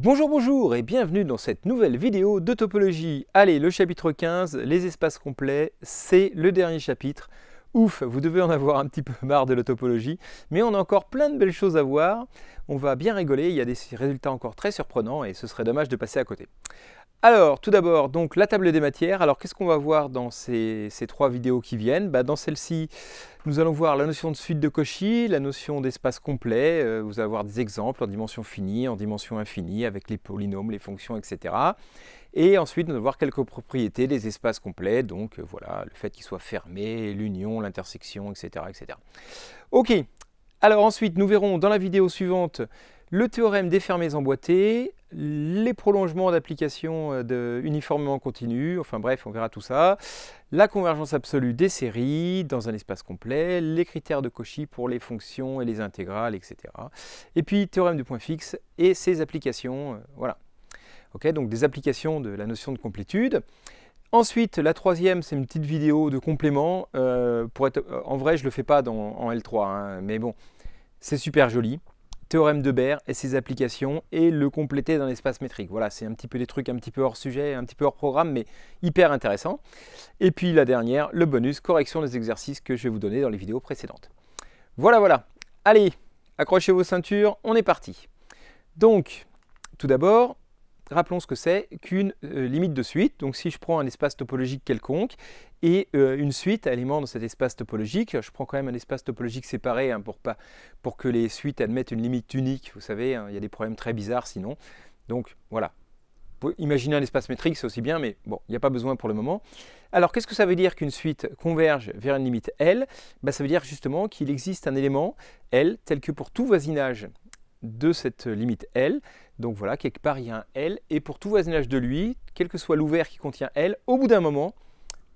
Bonjour, bonjour et bienvenue dans cette nouvelle vidéo de topologie. Allez, le chapitre 15, les espaces complets, c'est le dernier chapitre. Ouf, vous devez en avoir un petit peu marre de la topologie, mais on a encore plein de belles choses à voir. On va bien rigoler, il y a des résultats encore très surprenants et ce serait dommage de passer à côté. Alors, tout d'abord, donc la table des matières. Alors, qu'est-ce qu'on va voir dans ces trois vidéos qui viennent? Dans celle-ci, nous allons voir la notion de suite de Cauchy, la notion d'espace complet. Vous allez avoir des exemples en dimension finie, en dimension infinie, avec les polynômes, les fonctions, etc. Et ensuite, nous allons voir quelques propriétés des espaces complets. Donc, voilà, le fait qu'ils soient fermés, l'union, l'intersection, etc., etc. Ok. Alors ensuite, nous verrons dans la vidéo suivante le théorème des fermés emboîtés, les prolongements d'application uniformément continus, enfin bref, on verra tout ça, la convergence absolue des séries dans un espace complet, les critères de Cauchy pour les fonctions et les intégrales, etc. Et puis, théorème du point fixe et ses applications, voilà. Ok, donc des applications de la notion de complétude. Ensuite, la troisième, c'est une petite vidéo de complément. En vrai, je ne le fais pas en L3, hein, mais bon, c'est super joli. Théorème de Baire et ses applications et le compléter dans l'espace métrique. Voilà, c'est un petit peu des trucs un petit peu hors sujet, un petit peu hors programme, mais hyper intéressant. Et puis la dernière, le bonus, correction des exercices que je vais vous donner dans les vidéos précédentes. Voilà, voilà. Allez, accrochez vos ceintures, on est parti. Donc, tout d'abord, rappelons ce que c'est qu'une limite de suite. Donc si je prends un espace topologique quelconque et une suite à éléments dans cet espace topologique, je prends quand même un espace topologique séparé hein, pour que les suites admettent une limite unique. Vous savez, hein, il y a des problèmes très bizarres sinon. Donc voilà. Imaginez un espace métrique, c'est aussi bien, mais bon, il n'y a pas besoin pour le moment. Alors, qu'est-ce que ça veut dire qu'une suite converge vers une limite L? Ça veut dire justement qu'il existe un élément L tel que pour tout voisinage de cette limite L. Donc voilà, quelque part il y a un L, et pour tout voisinage de lui, quel que soit l'ouvert qui contient L, au bout d'un moment,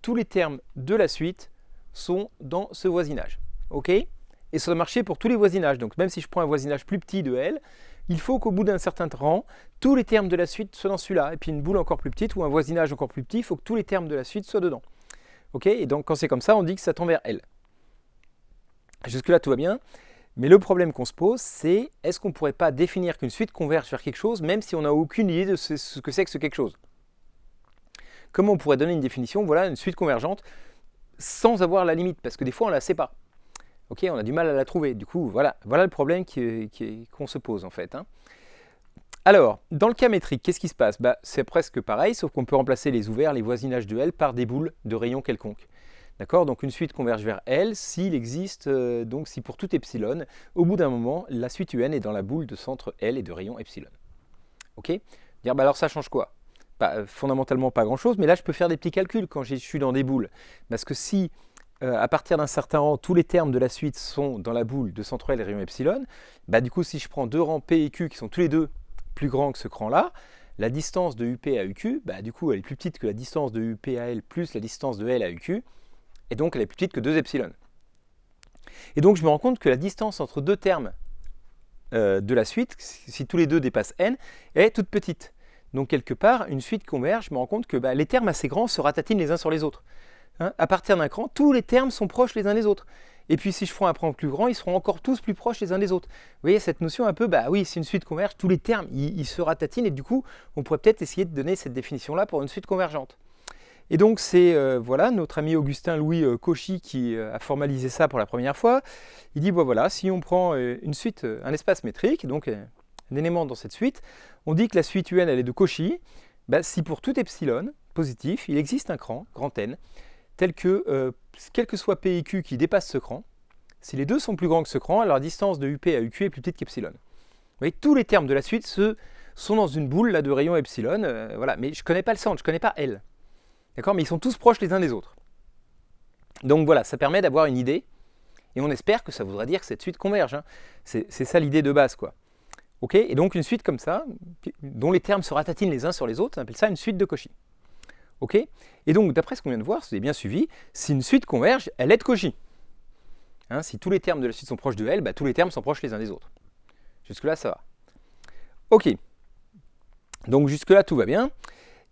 tous les termes de la suite sont dans ce voisinage. Ok? Et ça doit marcher pour tous les voisinages. Donc même si je prends un voisinage plus petit de L, il faut qu'au bout d'un certain rang, tous les termes de la suite soient dans celui-là. Et puis une boule encore plus petite ou un voisinage encore plus petit, il faut que tous les termes de la suite soient dedans. Ok? Et donc quand c'est comme ça, on dit que ça tend vers L. Jusque-là, tout va bien. Mais le problème qu'on se pose, c'est est-ce qu'on ne pourrait pas définir qu'une suite converge vers quelque chose, même si on n'a aucune idée de ce que c'est que ce quelque chose? Comment on pourrait donner une définition, voilà, une suite convergente, sans avoir la limite? Parce que des fois, on ne la sait pas. Ok, on a du mal à la trouver. Du coup, voilà le problème qu'on se pose en fait. Hein. Alors, dans le cas métrique, qu'est-ce qui se passe? C'est presque pareil, sauf qu'on peut remplacer les ouverts, les voisinages de L, par des boules de rayons quelconques. D'accord? Donc une suite converge vers L s'il existe, donc si pour tout epsilon, au bout d'un moment, la suite UN est dans la boule de centre L et de rayon epsilon. Ok? Dire, alors ça change quoi? Fondamentalement pas grand-chose, mais là je peux faire des petits calculs quand je suis dans des boules. Parce que si, à partir d'un certain rang, tous les termes de la suite sont dans la boule de centre L et rayon epsilon, du coup si je prends deux rangs P et Q qui sont tous les deux plus grands que ce cran-là, la distance de UP à UQ, du coup elle est plus petite que la distance de UP à L plus la distance de L à UQ, et donc elle est plus petite que 2 epsilon. Et donc je me rends compte que la distance entre deux termes de la suite, si tous les deux dépassent n, est toute petite. Donc quelque part, une suite converge, je me rends compte que les termes assez grands se ratatinent les uns sur les autres. Hein, à partir d'un cran, tous les termes sont proches les uns des autres. Et puis si je prends un cran plus grand, ils seront encore tous plus proches les uns des autres. Vous voyez cette notion un peu, oui, si une suite converge, tous les termes, ils se ratatinent, et du coup, on pourrait peut-être essayer de donner cette définition-là pour une suite convergente. Et donc c'est voilà, notre ami Augustin Louis Cauchy qui a formalisé ça pour la première fois. Il dit voilà, si on prend une suite, un espace métrique, donc un élément dans cette suite, on dit que la suite UN elle est de Cauchy, si pour tout epsilon positif, il existe un cran, grand N, tel que quel que soit P et Q qui dépasse ce cran, si les deux sont plus grands que ce cran, alors la distance de UP à UQ est plus petite qu'epsilon. Vous voyez, tous les termes de la suite sont dans une boule là, de rayon epsilon, voilà, mais je ne connais pas le centre, je ne connais pas L. D'accord? Mais ils sont tous proches les uns des autres. Donc voilà, ça permet d'avoir une idée, et on espère que ça voudrait dire que cette suite converge. Hein. C'est ça l'idée de base, quoi. Ok? Et donc une suite comme ça, dont les termes se ratatinent les uns sur les autres, on appelle ça une suite de Cauchy. Ok? Et donc d'après ce qu'on vient de voir, si vous avez bien suivi, si une suite converge, elle est de Cauchy. Hein, si tous les termes de la suite sont proches de L, tous les termes sont proches les uns des autres. Jusque-là, ça va. Ok. Donc jusque-là, tout va bien.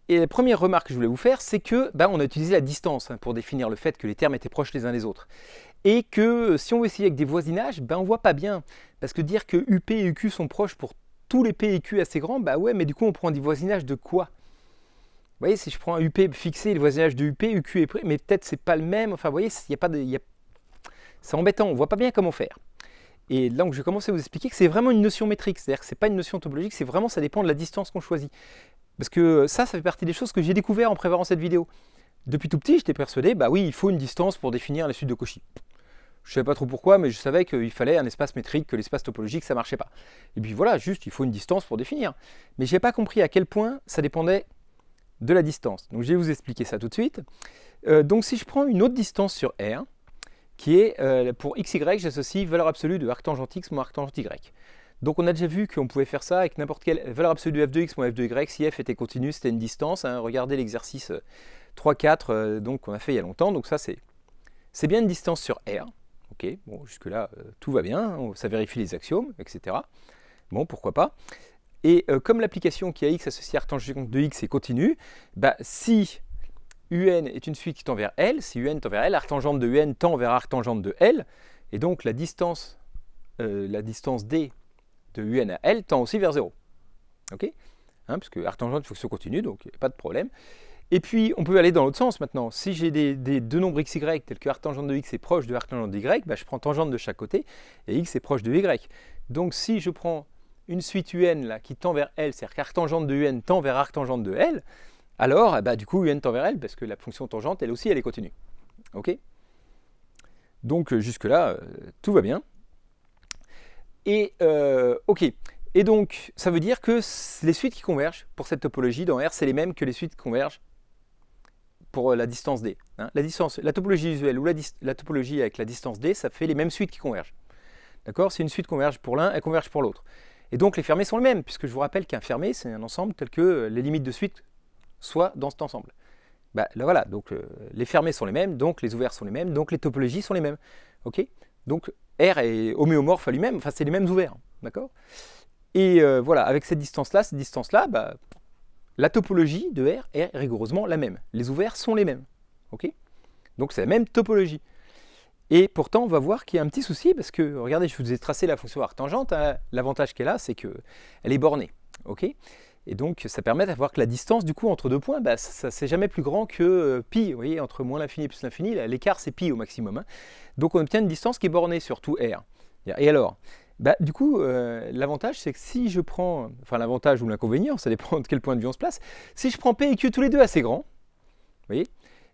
Et la première remarque que je voulais vous faire, c'est que on a utilisé la distance pour définir le fait que les termes étaient proches les uns des autres. Et que si on veut essayer avec des voisinages, on ne voit pas bien. Parce que dire que UP et UQ sont proches pour tous les P et Q assez grands, bah ouais, mais du coup on prend des voisinages de quoi? Vous voyez, si je prends un UP fixé, le voisinage de UP, UQ est prêt, mais peut-être c'est pas le même. Enfin, vous voyez, il y a pas de, c'est embêtant, on voit pas bien comment faire. Et là, je vais commencer à vous expliquer que c'est vraiment une notion métrique, c'est-à-dire que c'est pas une notion topologique, c'est vraiment, ça dépend de la distance qu'on choisit. Parce que ça fait partie des choses que j'ai découvert en préparant cette vidéo. Depuis tout petit, j'étais persuadé, bah oui, il faut une distance pour définir les suites de Cauchy. Je ne savais pas trop pourquoi, mais je savais qu'il fallait un espace métrique, que l'espace topologique, ça ne marchait pas. Et puis voilà, juste, il faut une distance pour définir. Mais je n'ai pas compris à quel point ça dépendait de la distance. Donc je vais vous expliquer ça tout de suite. Donc si je prends une autre distance sur R, qui est pour xy, j'associe valeur absolue de arc tangent x moins arc tangent y. Donc on a déjà vu qu'on pouvait faire ça avec n'importe quelle valeur absolue de f de x moins f de y, si f était continu, c'était une distance. Hein. Regardez l'exercice 3-4 donc qu'on a fait il y a longtemps. Donc ça c'est bien une distance sur R. Ok, bon, jusque-là, tout va bien, ça vérifie les axiomes, etc. Bon, pourquoi pas. Et comme l'application qui a x associé à arc tangent de x est continue, bah, si un est une suite qui tend vers L, si un tend vers L, arc tangente de un tend vers arc tangente de L, et donc la distance D de un à L tend aussi vers 0. Ok, hein, puisque arc tangente est une fonction continue, donc pas de problème. Et puis, on peut aller dans l'autre sens maintenant. Si j'ai deux nombres xy tels que arc tangente de x est proche de arc tangente de y, bah, je prends tangente de chaque côté et x est proche de y. Donc, si je prends une suite un là, qui tend vers L, c'est-à-dire qu'arc tangente de un tend vers arc tangente de L, alors bah, du coup un tend vers L parce que la fonction tangente, elle aussi, elle est continue. Ok. Donc, jusque-là, tout va bien. Et, ok. Et donc, ça veut dire que les suites qui convergent pour cette topologie dans R, c'est les mêmes que les suites qui convergent pour la distance D. Hein. La topologie visuelle ou la topologie avec la distance D, ça fait les mêmes suites qui convergent. D'accord? Si une suite converge pour l'un, elle converge pour l'autre. Et donc les fermés sont les mêmes, puisque je vous rappelle qu'un fermé, c'est un ensemble tel que les limites de suite soient dans cet ensemble. Bah, là voilà, donc les fermés sont les mêmes, donc les ouverts sont les mêmes, donc les topologies sont les mêmes. Ok? Donc R est homéomorphe à lui-même, enfin c'est les mêmes ouverts. D'accord? Et voilà, avec cette distance-là, bah, la topologie de R est rigoureusement la même. Les ouverts sont les mêmes. Okay, donc c'est la même topologie. Et pourtant, on va voir qu'il y a un petit souci, parce que, regardez, je vous ai tracé la fonction arctangente. Hein, l'avantage qu'elle a, c'est qu'elle est bornée. Okay, et donc, ça permet d'avoir que la distance, du coup, entre deux points, bah, ça c'est jamais plus grand que pi. Vous voyez, entre moins l'infini et plus l'infini, l'écart, c'est pi au maximum. Hein. Donc, on obtient une distance qui est bornée sur tout R. Et alors bah, du coup, l'avantage, c'est que si je prends, enfin l'avantage ou l'inconvénient, ça dépend de quel point de vue on se place, si je prends P et Q tous les deux assez grands, vous voyez,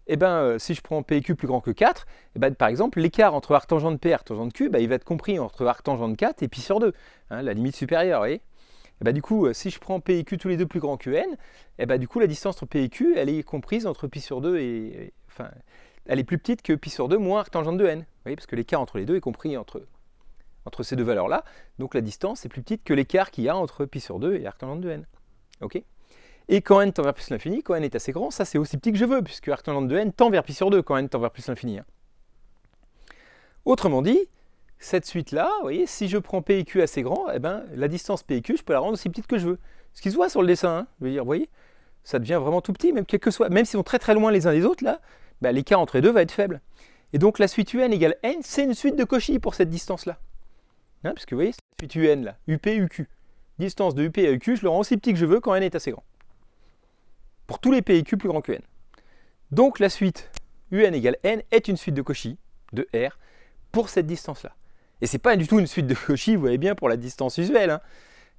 et ben, si je prends P et Q plus grand que 4, et ben, par exemple, l'écart entre arc tangent de P et arc tangent de Q, bah, il va être compris entre arc tangent de 4 et pi sur 2, hein, la limite supérieure, vous voyez. Et ben, du coup, si je prends P et Q tous les deux plus grands que N, et ben, du coup, la distance entre P et Q, elle est comprise entre pi sur 2 et enfin, elle est plus petite que pi sur 2 moins arc tangent de N, vous voyez, parce que l'écart entre les deux est compris entre ces deux valeurs-là, donc la distance est plus petite que l'écart qu'il y a entre pi sur 2 et arc tangente de n. Okay, et quand n tend vers plus l'infini, quand n est assez grand, ça c'est aussi petit que je veux, puisque arc tangente de n tend vers pi sur 2 quand n tend vers plus l'infini. Hein. Autrement dit, cette suite-là, vous voyez, si je prends P et Q assez grand, eh ben, la distance P et Q, je peux la rendre aussi petite que je veux. Ce qui se voit sur le dessin, hein, je veux dire, vous voyez, ça devient vraiment tout petit, même quel que soit, même s'ils sont très très loin les uns des autres, là, bah, l'écart entre les deux va être faible. Et donc la suite un égale n, c'est une suite de Cauchy pour cette distance-là. Hein, parce que vous voyez, cette suite un là, UP, UQ. Distance de UP à UQ, je le rends aussi petit que je veux quand n est assez grand. Pour tous les P et Q plus grands que n. Donc la suite un égale n est une suite de Cauchy de R pour cette distance-là. Et ce n'est pas du tout une suite de Cauchy, vous voyez bien, pour la distance usuelle. Hein.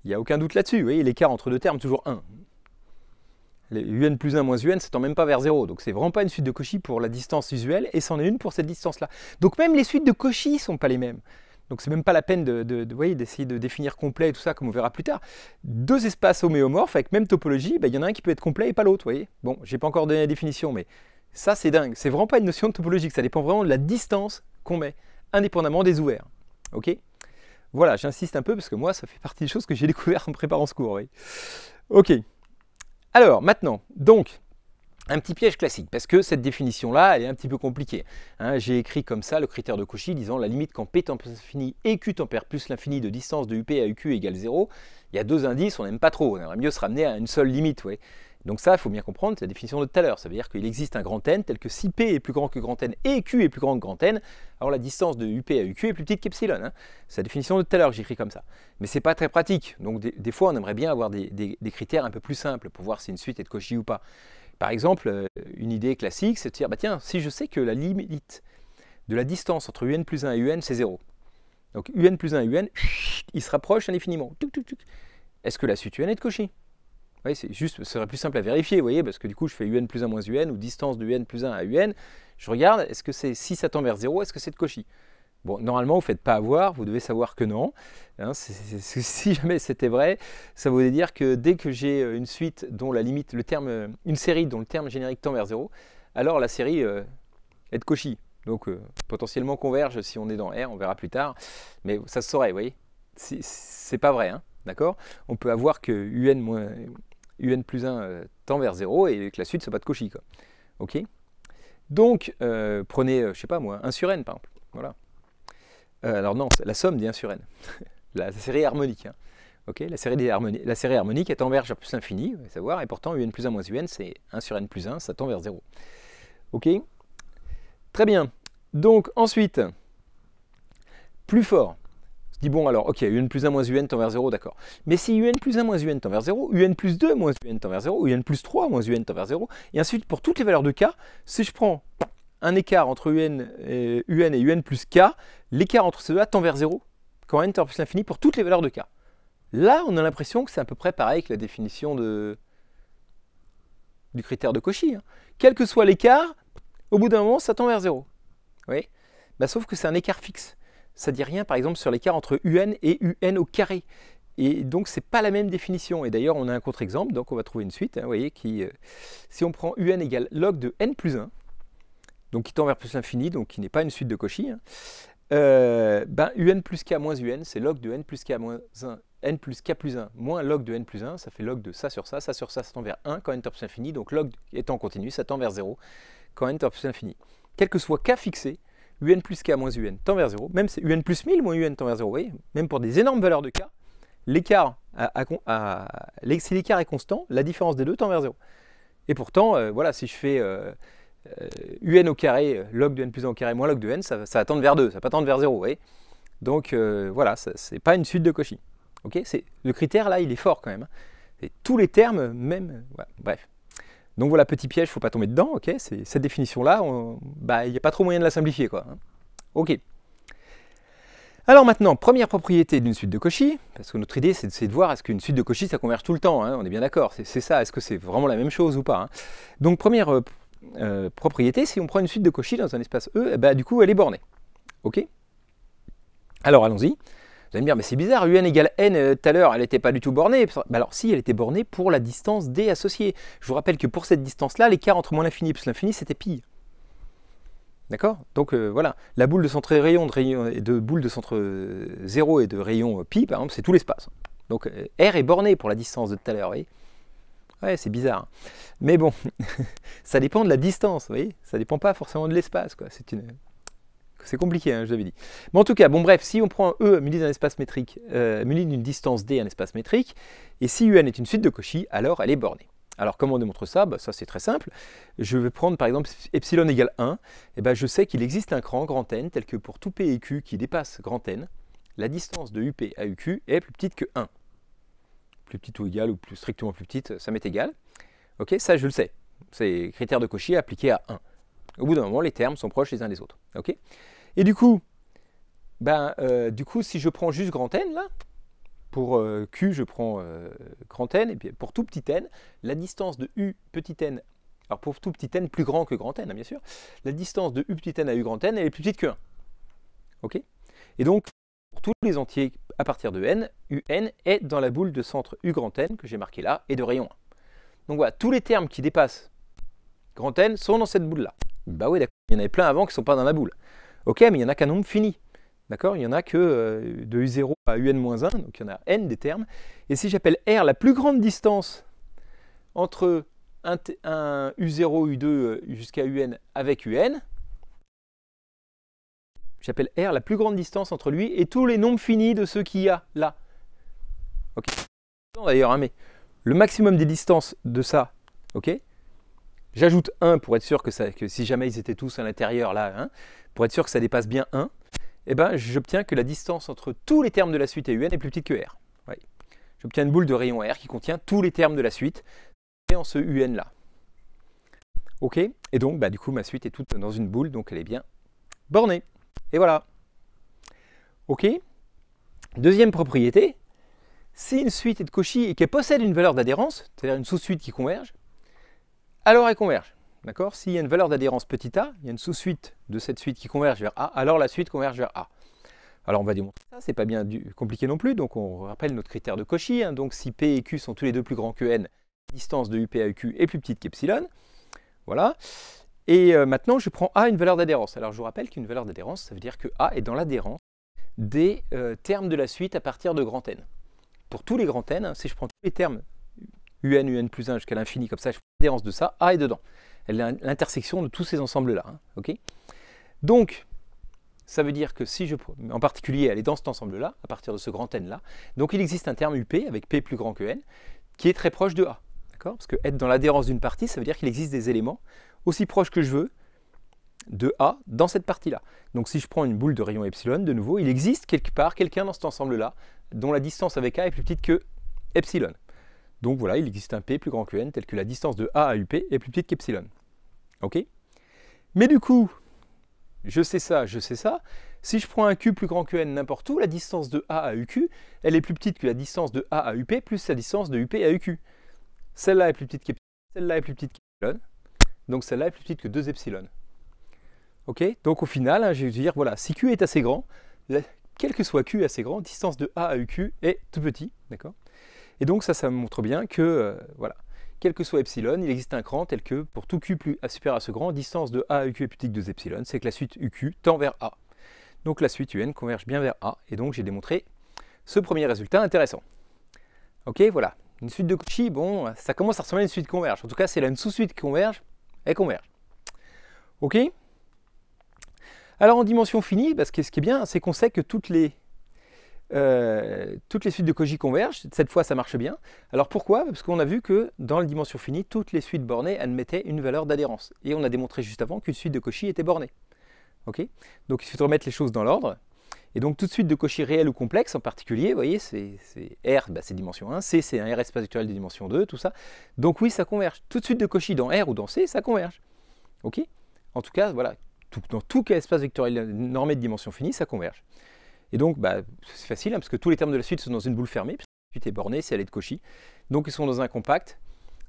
Il n'y a aucun doute là-dessus. Vous voyez, l'écart entre deux termes, toujours 1. Les un plus 1 moins un, ça tend même pas vers 0. Donc c'est vraiment pas une suite de Cauchy pour la distance usuelle, et c'en est une pour cette distance-là. Donc même les suites de Cauchy ne sont pas les mêmes. Donc c'est même pas la peine d'essayer de définir complet et tout ça, comme on verra plus tard. Deux espaces homéomorphes avec même topologie, il y en a un qui peut être complet et pas l'autre, vous voyez. Bon, j'ai pas encore donné la définition, mais ça c'est dingue. C'est vraiment pas une notion de topologique, ça dépend vraiment de la distance qu'on met, indépendamment des ouverts. Ok. Voilà, j'insiste un peu parce que moi, ça fait partie des choses que j'ai découvertes en préparant ce cours. Oui. Ok. Alors, maintenant, donc, un petit piège classique, parce que cette définition-là, elle est un petit peu compliquée. Hein, j'ai écrit comme ça le critère de Cauchy, disant la limite quand P tend vers l'infini et Q tend vers plus l'infini de distance de UP à UQ égale 0. Il y a deux indices, on n'aime pas trop, on aimerait mieux se ramener à une seule limite. Ouais. Donc ça, il faut bien comprendre, c'est la définition de tout à l'heure. Ça veut dire qu'il existe un grand N tel que si P est plus grand que grand N et Q est plus grand que grand N, alors la distance de UP à UQ est plus petite qu'epsilon. Hein. C'est la définition de tout à l'heure, j'écris comme ça. Mais ce n'est pas très pratique. Donc des fois, on aimerait bien avoir des critères un peu plus simples pour voir si une suite est de Cauchy ou pas. Par exemple, une idée classique, c'est de dire, bah tiens, si je sais que la limite de la distance entre UN plus 1 et UN, c'est 0. Donc UN plus 1 et UN, ils se rapprochent indéfiniment. Est-ce que la suite UN est de Cauchy? Oui, c'est juste, ce serait plus simple à vérifier, vous voyez, parce que du coup, je fais UN plus 1 moins UN, ou distance de UN plus 1 à UN. Je regarde, est-ce que c'est, si ça tend vers 0, est-ce que c'est de Cauchy? Bon, normalement, vous ne faites pas avoir, vous devez savoir que non. Hein, si jamais c'était vrai, ça voudrait dire que dès que j'ai une suite dont la limite, une série dont le terme générique tend vers 0, alors la série est de Cauchy. Donc potentiellement converge si on est dans R, on verra plus tard. Mais ça se saurait, vous voyez. C'est pas vrai, hein, d'accord? On peut avoir que UN plus 1 tend vers 0 et que la suite ne soit pas de Cauchy, quoi. Ok? Donc, prenez, je ne sais pas moi, 1 sur n, par exemple. Voilà. Alors non, la somme des 1 sur n. la série harmonique. Hein. Okay, la série harmonique, elle tend vers plus l'infini, vous allez savoir, et pourtant UN plus 1 moins UN, c'est 1 sur n plus 1, ça tend vers 0. Ok? Très bien. Donc, ensuite, plus fort. Je dis, bon, alors, ok, UN plus 1 moins UN tend vers 0, d'accord. Mais si UN plus 1 moins UN tend vers 0, UN plus 2 moins UN tend vers 0, UN plus 3 moins UN tend vers 0, et ensuite, pour toutes les valeurs de K, si je prends un écart entre UN et UN plus K, l'écart entre ces deux-là tend vers 0, quand n tend vers plus l'infini, pour toutes les valeurs de K. Là, on a l'impression que c'est à peu près pareil que la définition du critère de Cauchy. Hein. Quel que soit l'écart, au bout d'un moment, ça tend vers 0. Oui, bah, sauf que c'est un écart fixe. Ça ne dit rien, par exemple, sur l'écart entre UN et UN au carré. Et donc, ce n'est pas la même définition. Et d'ailleurs, on a un contre-exemple, donc on va trouver une suite, hein, vous voyez, qui, si on prend UN égale log de n plus 1, donc qui tend vers plus l'infini, donc qui n'est pas une suite de Cauchy, hein, ben, UN plus K moins UN, c'est log de n plus K moins 1, n plus K plus 1, moins log de n plus 1, ça fait log de ça, ça tend vers 1 quand n tend vers plus l'infini, donc log étant continu, ça tend vers 0 quand n tend vers plus l'infini. Quel que soit K fixé, UN plus K moins UN tend vers 0, même c'est UN plus 1000 moins UN tend vers 0, vous voyez, même pour des énormes valeurs de K, l'écart si l'écart est constant, la différence des deux tend vers 0. Et pourtant, voilà, si je fais UN au carré, log de n plus 1 au carré moins log de n, ça va tendre vers 2, ça ne va pas tendre vers 0, vous voyez. Donc voilà, ce n'est pas une suite de Cauchy. Okay, le critère là, il est fort quand même. Hein. Et tous les termes, même, voilà, bref. Donc voilà, petit piège, il ne faut pas tomber dedans. Okay, cette définition-là, il n'y a pas trop moyen de la simplifier, quoi. Hein. Ok. Alors maintenant, première propriété d'une suite de Cauchy, parce que notre idée, c'est de voir est-ce qu'une suite de Cauchy, ça converge tout le temps. Hein, on est bien d'accord, c'est ça. Est-ce que c'est vraiment la même chose ou pas? Hein. Donc première propriété, si on prend une suite de Cauchy dans un espace E, du coup, elle est bornée. Ok. Alors allons-y. Vous allez me dire, mais c'est bizarre, UN égale N tout à l'heure, elle n'était pas du tout bornée. Alors si, elle était bornée pour la distance D associée. Je vous rappelle que pour cette distance-là, l'écart entre moins l'infini et plus l'infini, c'était pi. D'accord? Donc voilà, la boule de centre rayon, de boule de centre 0 et de rayon pi, par exemple, c'est tout l'espace. Donc R est borné pour la distance de tout à l'heure, vous voyez? Ouais, c'est bizarre. Mais bon, ça dépend de la distance, vous voyez? Ça ne dépend pas forcément de l'espace, quoi. C'est compliqué, hein, je l'avais dit. Mais en tout cas, bon bref, si on prend E muni d'un espace métrique, muni d'une distance D un espace métrique, et si UN est une suite de Cauchy, alors elle est bornée. Alors comment on démontre ça? Ça c'est très simple. Je vais prendre par exemple epsilon égale 1, et je sais qu'il existe un cran grand N, tel que pour tout P et Q qui dépasse grand N, la distance de UP à UQ est plus petite que 1. Plus petite ou égale, ou plus strictement plus petite, ça m'est égal. Ok, ça je le sais. C'est critère de Cauchy appliqué à 1. Au bout d'un moment, les termes sont proches les uns des autres. Okay, et du coup, si je prends juste grand N, là, pour Q, je prends grand N, et puis pour tout petit n, la distance de U petit n, alors pour tout petit n plus grand que grand N, hein, bien sûr, la distance de U petit n à U grand N, elle est plus petite que 1. Ok, et donc, pour tous les entiers à partir de n, UN est dans la boule de centre U grand N, que j'ai marqué là, et de rayon 1. Donc voilà, tous les termes qui dépassent grand N sont dans cette boule-là. Bah oui, d'accord, il y en avait plein avant qui ne sont pas dans la boule. Ok, mais il n'y en a qu'un nombre fini. D'accord, il n'y en a que de U0 à UN-1, donc il y en a n des termes. Et si j'appelle R la plus grande distance entre un U0, U2 jusqu'à UN avec UN, j'appelle R la plus grande distance entre lui et tous les nombres finis de ceux qu'il y a là. Ok. D'ailleurs, hein, mais le maximum des distances de ça ok. J'ajoute 1 pour être sûr que si jamais ils étaient tous à l'intérieur, là, hein, pour être sûr que ça dépasse bien 1, et ben, j'obtiens que la distance entre tous les termes de la suite et UN est plus petite que R. Ouais. J'obtiens une boule de rayon R qui contient tous les termes de la suite en ce UN là. Ok, et donc bah, du coup ma suite est toute dans une boule, donc elle est bien bornée. Et voilà. Ok. Deuxième propriété, si une suite est de Cauchy et qu'elle possède une valeur d'adhérence, c'est-à-dire une sous-suite qui converge, alors elle converge. D'accord? S'il y a une valeur d'adhérence petit a, il y a une sous-suite de cette suite qui converge vers A, alors la suite converge vers A. Alors on va démontrer ça, c'est pas bien compliqué non plus, donc on rappelle notre critère de Cauchy, hein, donc si P et Q sont tous les deux plus grands que N, la distance de UP à EQ est plus petite qu'epsilon, voilà. Et maintenant je prends A une valeur d'adhérence. Alors je vous rappelle qu'une valeur d'adhérence, ça veut dire que A est dans l'adhérence des termes de la suite à partir de grand N. Pour tous les grands N, hein, si je prends tous les termes UN plus 1 jusqu'à l'infini, comme ça je prends l'adhérence de ça, A est dedans. Elle est l'intersection de tous ces ensembles-là, hein, ok. Donc, ça veut dire que si je prends, en particulier, elle est dans cet ensemble-là, à partir de ce grand N-là, donc il existe un terme UP, avec P plus grand que N, qui est très proche de A. Parce que être dans l'adhérence d'une partie, ça veut dire qu'il existe des éléments aussi proches que je veux de A dans cette partie-là. Donc si je prends une boule de rayon epsilon, de nouveau, il existe quelque part quelqu'un dans cet ensemble-là dont la distance avec A est plus petite que epsilon. Donc voilà, il existe un P plus grand que N, tel que la distance de A à UP est plus petite qu'epsilon. Ok? Mais du coup, je sais ça, je sais ça. Si je prends un Q plus grand que N n'importe où, la distance de A à UQ, elle est plus petite que la distance de A à UP plus la distance de UP à UQ. Celle-là est plus petite qu'epsilon, celle-là est plus petite qu'epsilon, donc celle-là est plus petite que 2 epsilon. Ok? Donc au final, hein, je vais dire, voilà, si Q est assez grand, quel que soit Q assez grand, distance de A à UQ est tout petit, d'accord? Et donc ça me montre bien que, voilà, quel que soit epsilon, il existe un cran tel que, pour tout Q supérieur à ce grand, distance de A à UQ est plus petite que 2 epsilon, c'est que la suite UQ tend vers A. Donc la suite UN converge bien vers A, et donc j'ai démontré ce premier résultat intéressant. Ok, voilà. Une suite de Cauchy, bon, ça commence à ressembler à une suite converge. En tout cas, c'est là une sous-suite qui converge, elle converge. Ok? Alors en dimension finie, parce que ce qui est bien, c'est qu'on sait que toutes les suites de Cauchy convergent. Cette fois, ça marche bien. Alors pourquoi? Parce qu'on a vu que dans la dimension finie, toutes les suites bornées admettaient une valeur d'adhérence. Et on a démontré juste avant qu'une suite de Cauchy était bornée. Ok? Donc il suffit de remettre les choses dans l'ordre. Et donc toute suite de Cauchy réelle ou complexe en particulier, vous voyez, c'est R, bah, c'est dimension 1, C c'est un R espace vectoriel de dimension 2, tout ça. Donc oui, ça converge. Toute suite de Cauchy dans R ou dans C, ça converge. Ok? En tout cas, voilà, dans tout espace vectoriel normé de dimension finie, ça converge. Et donc, bah, c'est facile, hein, parce que tous les termes de la suite sont dans une boule fermée, puisque la suite est bornée si elle est de Cauchy. Donc ils sont dans un compact,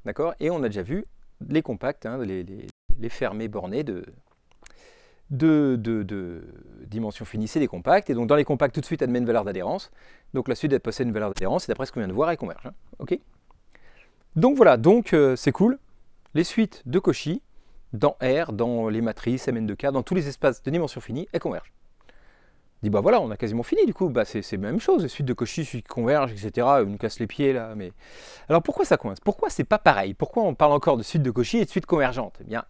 d'accord? Et on a déjà vu les compacts, hein, les fermés bornés de dimension finie, c'est des compacts, et donc dans les compacts tout de suite admet une valeur d'adhérence, donc la suite elle possède une valeur d'adhérence, et d'après ce qu'on vient de voir, elle converge. Hein. Ok. Donc voilà, donc c'est cool, les suites de Cauchy, dans R, dans les matrices, Mn de K, dans tous les espaces de dimension finie, elles convergent. On dit bah voilà, on a quasiment fini du coup, bah c'est la même chose, les suites de Cauchy, suites qui convergent, etc., on nous casse les pieds là, mais... Alors pourquoi ça coince? Pourquoi c'est pas pareil? Pourquoi on parle encore de suites de Cauchy et de suites convergentes? Eh bien,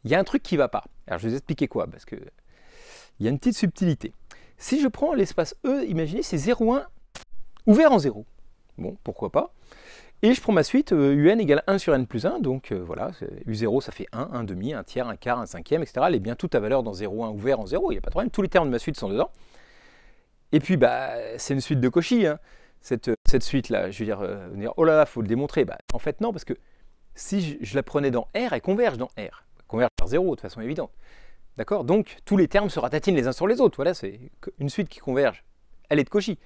il y a un truc qui ne va pas. Alors je vais vous expliquer quoi, parce qu'il y a une petite subtilité. Si je prends l'espace E, imaginez c'est 0, 1, ouvert en 0. Bon, pourquoi pas. Et je prends ma suite UN égale 1 sur N plus 1, donc voilà, U0 ça fait 1, 1 demi, 1 tiers, 1 quart, 1 cinquième, etc. Elle est bien toute à valeur dans 0, 1 ouvert en 0, il n'y a pas de problème, tous les termes de ma suite sont dedans. Et puis bah, c'est une suite de Cauchy, hein. Cette suite-là, je vais dire, oh là là, il faut le démontrer. Bah, en fait non, parce que si je la prenais dans R, elle converge dans R. Converge par 0 de façon évidente. D'accord? Donc tous les termes se ratatinent les uns sur les autres. Voilà, c'est une suite qui converge. Elle est de Cauchy.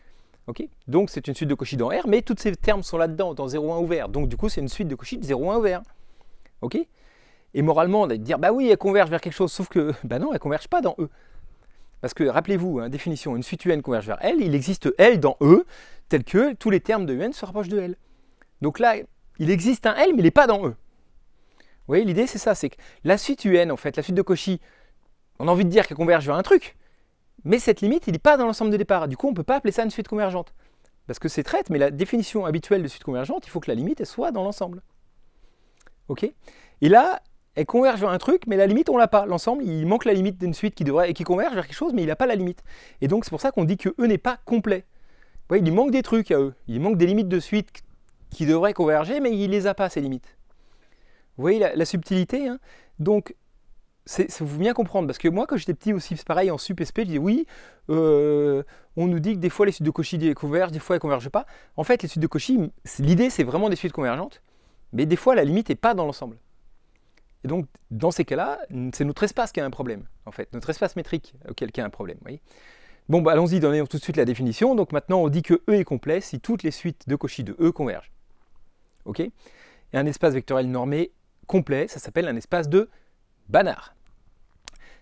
Okay? Donc c'est une suite de Cauchy dans R, mais tous ces termes sont là-dedans, dans 0, 1 ouvert. Donc du coup, c'est une suite de Cauchy de 0, 1 ouvert. Ok? Et moralement, on va dire, bah oui, elle converge vers quelque chose, sauf que, bah non, elle ne converge pas dans E. Parce que, rappelez-vous, hein, définition, une suite UN converge vers L, il existe L dans E, tel que tous les termes de UN se rapprochent de L. Donc là, il existe un L, mais il n'est pas dans E. Vous voyez, l'idée c'est ça, c'est que la suite UN, en fait, la suite de Cauchy, on a envie de dire qu'elle converge vers un truc, mais cette limite, il n'est pas dans l'ensemble de départ. Du coup, on ne peut pas appeler ça une suite convergente. Parce que c'est traite, mais la définition habituelle de suite convergente, il faut que la limite elle soit dans l'ensemble. Ok? Et là, elle converge vers un truc, mais la limite, on ne l'a pas. L'ensemble, il manque la limite d'une suite qui converge vers quelque chose, mais il n'a pas la limite. Et donc, c'est pour ça qu'on dit que E n'est pas complet. Vous voyez, il manque des trucs à E. Il manque des limites de suite qui devraient converger, mais il ne les a pas, ces limites. Vous voyez la subtilité, hein? Donc, il faut bien comprendre, parce que moi, quand j'étais petit aussi, c'est pareil, en sup SP, je disais oui, on nous dit que des fois les suites de Cauchy convergent, des fois elles ne convergent pas. En fait, les suites de Cauchy, l'idée c'est vraiment des suites convergentes, mais des fois la limite n'est pas dans l'ensemble. Et donc, dans ces cas-là, c'est notre espace qui a un problème, en fait, notre espace métrique auquel il y a un problème. Vous voyez. Bon, bah, allons-y, donnons tout de suite la définition. Donc maintenant, on dit que E est complet si toutes les suites de Cauchy de E convergent. Ok. Et un espace vectoriel normé complet, ça s'appelle un espace de Banach.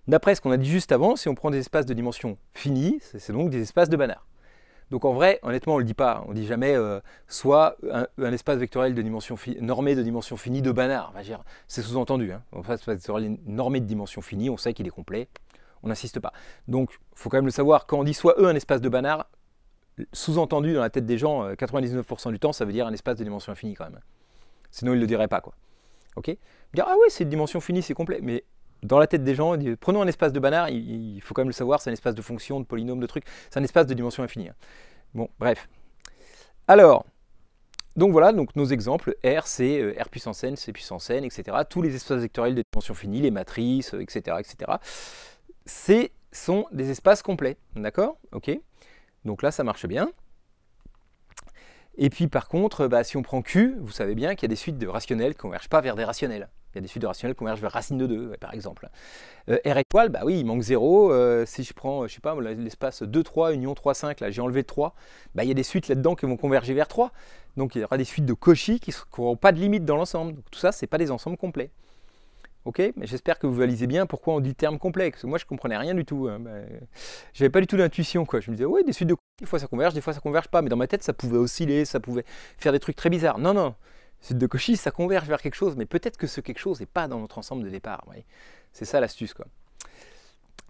D'après ce qu'on a dit juste avant, si on prend des espaces de dimension finie, c'est donc des espaces de Banach. Donc en vrai, honnêtement, on ne le dit pas. On ne dit jamais soit un espace vectoriel de dimension normé de dimension finie de Banach. C'est sous-entendu. Hein. Un espace vectoriel normé de dimension finie, on sait qu'il est complet. On n'insiste pas. Donc il faut quand même le savoir, quand on dit soit E un espace de Banach, sous-entendu dans la tête des gens, 99% du temps, ça veut dire un espace de dimension infinie quand même. Sinon, ils ne le diraient pas, quoi. Ok. Dire, ah oui, c'est une dimension finie, c'est complet. Mais dans la tête des gens, prenons un espace de Banach, il faut quand même le savoir, c'est un espace de fonction, de polynôme, de trucs, c'est un espace de dimension infinie. Hein. Bon, bref. Alors, donc voilà, donc nos exemples, R, c'est R puissance n, C puissance n, etc. Tous les espaces vectoriels de dimension finie, les matrices, etc., etc. Sont des espaces complets, d'accord? Ok. Donc là, ça marche bien. Et puis par contre, si on prend Q, vous savez bien qu'il y a des suites de rationnels qui ne convergent pas vers des rationnels. Il y a des suites de rationnels qui convergent vers racine de 2, par exemple. R étoile, bah oui, il manque 0. Si je prends, je sais pas, l'espace 2, 3, union 3, 5, là j'ai enlevé 3, bah, il y a des suites là-dedans qui vont converger vers 3. Donc il y aura des suites de Cauchy qui n'auront pas de limite dans l'ensemble. Donc tout ça, ce n'est pas des ensembles complets. Ok, mais j'espère que vous visualisez bien pourquoi on dit le terme complet, parce que moi je ne comprenais rien du tout. Hein. J'avais pas du tout d'intuition, quoi. Je me disais, oui, des suites de Cauchy, des fois ça converge, des fois ça converge pas, mais dans ma tête ça pouvait osciller, ça pouvait faire des trucs très bizarres. Non, non, suite de Cauchy, ça converge vers quelque chose, mais peut-être que ce quelque chose n'est pas dans notre ensemble de départ. C'est ça l'astuce, quoi.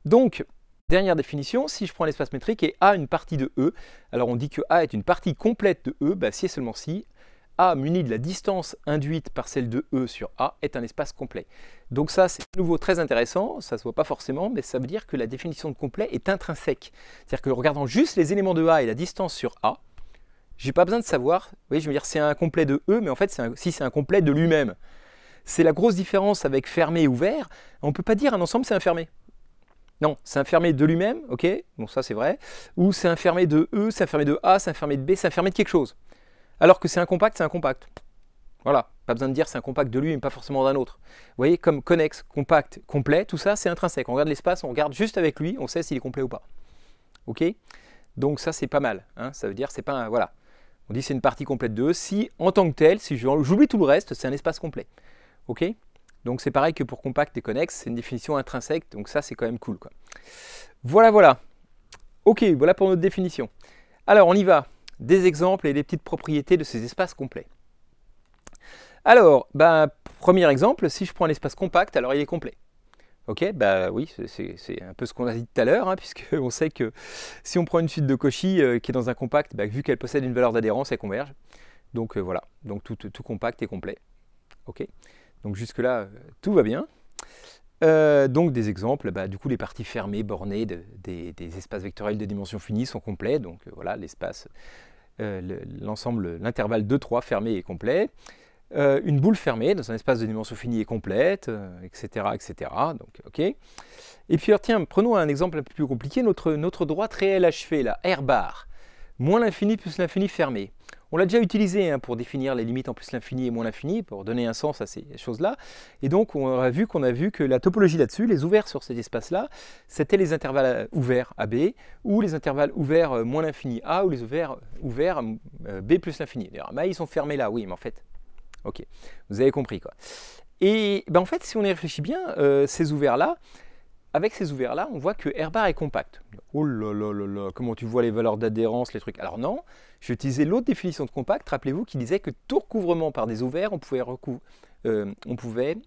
Donc, dernière définition, si je prends l'espace métrique et A une partie de E, alors on dit que A est une partie complète de E, si et seulement si A muni de la distance induite par celle de E sur A est un espace complet. Donc ça, c'est de nouveau très intéressant, ça ne se voit pas forcément, mais ça veut dire que la définition de complet est intrinsèque. C'est-à-dire que regardant juste les éléments de A et la distance sur A, j'ai pas besoin de savoir, vous voyez, je veux dire c'est un complet de E, mais en fait si c'est un complet de lui-même. C'est la grosse différence avec fermé et ouvert. On ne peut pas dire un ensemble c'est un fermé. Non, c'est un fermé de lui-même, ok, bon ça c'est vrai, ou c'est un fermé de E, c'est un fermé de A, c'est un fermé de B, c'est un fermé de quelque chose. Alors que c'est un compact, c'est un compact. Voilà, pas besoin de dire c'est un compact de lui, mais pas forcément d'un autre. Vous voyez, comme connexe, compact, complet, tout ça c'est intrinsèque. On regarde l'espace, on regarde juste avec lui, on sait s'il est complet ou pas. Ok. Donc ça c'est pas mal, hein. Ça veut dire c'est pas un, voilà. On dit c'est une partie complète de E. Si en tant que tel, si j'oublie tout le reste, c'est un espace complet. Ok. Donc c'est pareil que pour compact et connexe, c'est une définition intrinsèque, donc ça c'est quand même cool, quoi. Voilà, voilà. Ok, voilà pour notre définition. Alors on y va. Des exemples et des petites propriétés de ces espaces complets. Alors, premier exemple, si je prends l'espace compact, alors il est complet. Ok, bah oui, c'est un peu ce qu'on a dit tout à l'heure, hein, puisqu'on sait que si on prend une suite de Cauchy qui est dans un compact, vu qu'elle possède une valeur d'adhérence, elle converge. Donc voilà, donc tout compact est complet. Ok, donc jusque-là, tout va bien. Donc des exemples, du coup les parties fermées, bornées des espaces vectoriels de dimension finie sont complets. Donc voilà, l'espace, l'ensemble, l'intervalle 2, 3 fermé est complet. Une boule fermée dans un espace de dimension finie est complète, etc., etc. Donc, ok. Et puis, alors, tiens, prenons un exemple un peu plus compliqué, notre droite réelle achevée, la R bar, moins l'infini plus l'infini fermé. On l'a déjà utilisé hein, pour définir les limites en plus l'infini et moins l'infini, pour donner un sens à ces choses-là. Et donc, on a vu que la topologie là-dessus, les ouverts sur cet espace-là, c'était les intervalles ouverts AB, ou les intervalles ouverts moins l'infini A, ou les ouverts B plus l'infini. D'ailleurs, ils sont fermés là, oui, mais en fait... Ok, vous avez compris quoi. Et en fait, si on y réfléchit bien, ces ouverts-là, avec ces ouverts-là, on voit que R bar est compact. Oh là là là là, comment tu vois les valeurs d'adhérence, les trucs. Alors non, j'ai utilisé l'autre définition de compact, rappelez-vous, qui disait que tout recouvrement par des ouverts, on pouvait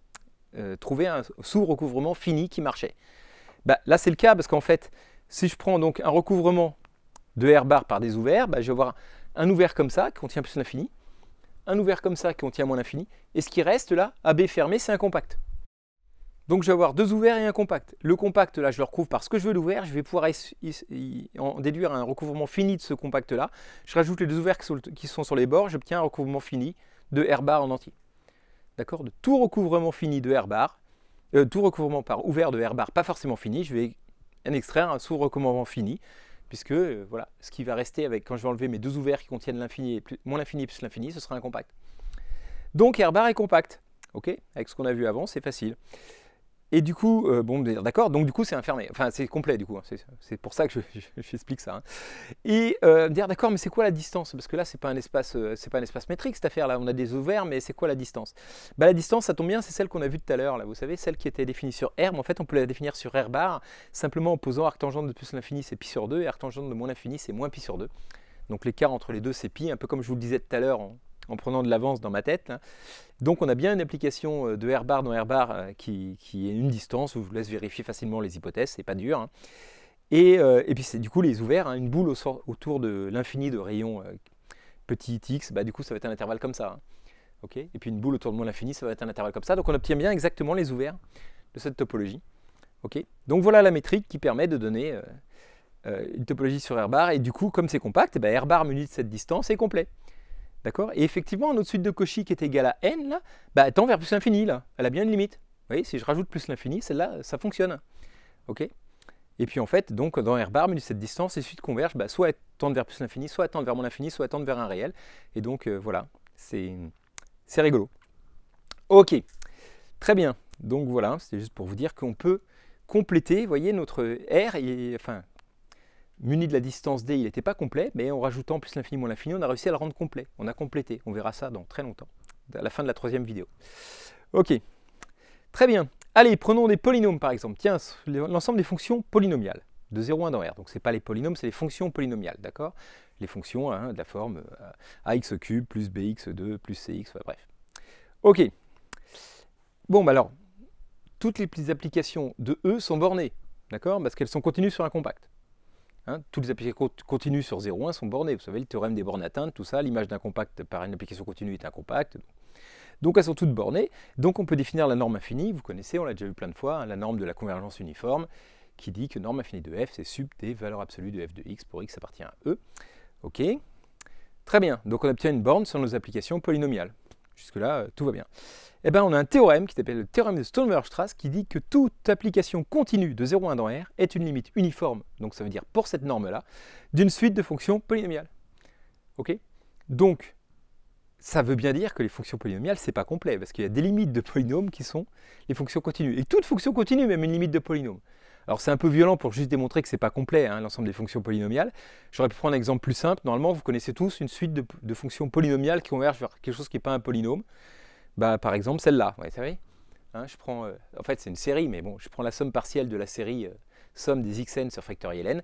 trouver un sous-recouvrement fini qui marchait. Là, c'est le cas parce qu'en fait, si je prends donc un recouvrement de R bar par des ouverts, je vais avoir un ouvert comme ça, qui contient plus l'infini, un ouvert comme ça qui contient moins l'infini, et ce qui reste là, AB fermé, c'est un compact. Donc je vais avoir deux ouverts et un compact. Le compact, là, je le recouvre par ce que je veux l'ouvert, je vais pouvoir en déduire un recouvrement fini de ce compact-là. Je rajoute les deux ouverts qui sont sur les bords, j'obtiens un recouvrement fini de R bar en entier. d'accord, de tout recouvrement fini de R bar, tout recouvrement par ouvert de R bar pas forcément fini, je vais en extraire un sous-recouvrement fini, puisque voilà, ce qui va rester avec, quand je vais enlever mes deux ouverts qui contiennent l'infini, moins l'infini plus l'infini, ce sera un compact. Donc R bar est compact, ok, avec ce qu'on a vu avant, c'est facile. Et du coup, bon, d'accord, donc du coup c'est infermé, enfin c'est complet du coup, hein. C'est pour ça que j'explique ça. Hein. Et dire d'accord, mais c'est quoi la distance? Parce que là c'est pas un espace métrique cette affaire-là, on a des ouverts, mais c'est quoi la distance? Bah, la distance, ça tombe bien, c'est celle qu'on a vue tout à l'heure, là, vous savez, celle qui était définie sur R, mais en fait on peut la définir sur R bar, simplement en posant arctangente de plus l'infini c'est pi sur 2, et arctangente de moins l'infini c'est moins pi sur 2. Donc l'écart entre les deux c'est pi, un peu comme je vous le disais tout à l'heure, en prenant de l'avance dans ma tête. Là. Donc on a bien une application de R bar dans R bar qui est une distance, où je vous laisse vérifier facilement les hypothèses, c'est pas dur. Hein. Et puis c'est du coup les ouverts, hein, une boule autour de l'infini de rayon petit x, bah, du coup ça va être un intervalle comme ça. Hein. Okay, et puis une boule autour de moins l'infini, ça va être un intervalle comme ça. Donc on obtient bien exactement les ouverts de cette topologie. Okay. Donc voilà la métrique qui permet de donner une topologie sur R bar. Et du coup, comme c'est compact, bah, R bar muni de cette distance est complet. D'accord. Et effectivement, notre suite de Cauchy qui est égale à n, là, bah, elle tend vers plus l'infini, là. Elle a bien une limite. Vous voyez, si je rajoute plus l'infini, celle-là, ça fonctionne. Ok. Et puis en fait, donc dans R bar, mais cette distance, les suites convergent, bah, soit elles tendent vers plus l'infini, soit elles tendent vers moins l'infini, soit elles tendent vers un réel. Et donc voilà, c'est rigolo. Ok, très bien. Donc voilà, c'était juste pour vous dire qu'on peut compléter, vous voyez, notre R, enfin, muni de la distance d, il n'était pas complet, mais en rajoutant plus l'infini moins l'infini, on a réussi à le rendre complet. On a complété. On verra ça dans très longtemps, à la fin de la troisième vidéo. Ok, très bien. Allez, prenons des polynômes par exemple. Tiens, l'ensemble des fonctions polynomiales de 0 à 1 dans R. Donc ce n'est pas les polynômes, c'est les fonctions polynomiales, d'accord? Les fonctions hein, de la forme ax³ plus bx2 plus cx, enfin, bref. Ok. Bon, bah alors, toutes les petites applications de E sont bornées, d'accord? Parce qu'elles sont continues sur un compact. Hein, toutes les applications continues sur 0,1 sont bornées. Vous savez, le théorème des bornes atteintes, tout ça, l'image d'un compact par une application continue est un compact. Donc elles sont toutes bornées. Donc on peut définir la norme infinie. Vous connaissez, on l'a déjà vu plein de fois, hein, la norme de la convergence uniforme, qui dit que norme infinie de f, c'est sub des valeurs absolues de f de x pour x appartient à E. Ok. Très bien. Donc on obtient une borne sur nos applications polynomiales. Jusque-là, tout va bien. Eh bien, on a un théorème qui s'appelle le théorème de Stonewall-Strass qui dit que toute application continue de 0 à 1 dans R est une limite uniforme, donc ça veut dire pour cette norme-là, d'une suite de fonctions polynomiales. Ok. Donc, ça veut bien dire que les fonctions polynomiales, c'est pas complet, parce qu'il y a des limites de polynômes qui sont les fonctions continues. Et toute fonction continue, même une limite de polynôme. Alors c'est un peu violent pour juste démontrer que c'est pas complet, hein, l'ensemble des fonctions polynomiales. J'aurais pu prendre un exemple plus simple. Normalement, vous connaissez tous une suite de fonctions polynomiales qui convergent vers quelque chose qui n'est pas un polynôme. Bah, par exemple, celle-là, vous savez, hein, je prends, en fait c'est une série, mais bon, je prends la somme partielle de la série somme des xn sur factoriel n.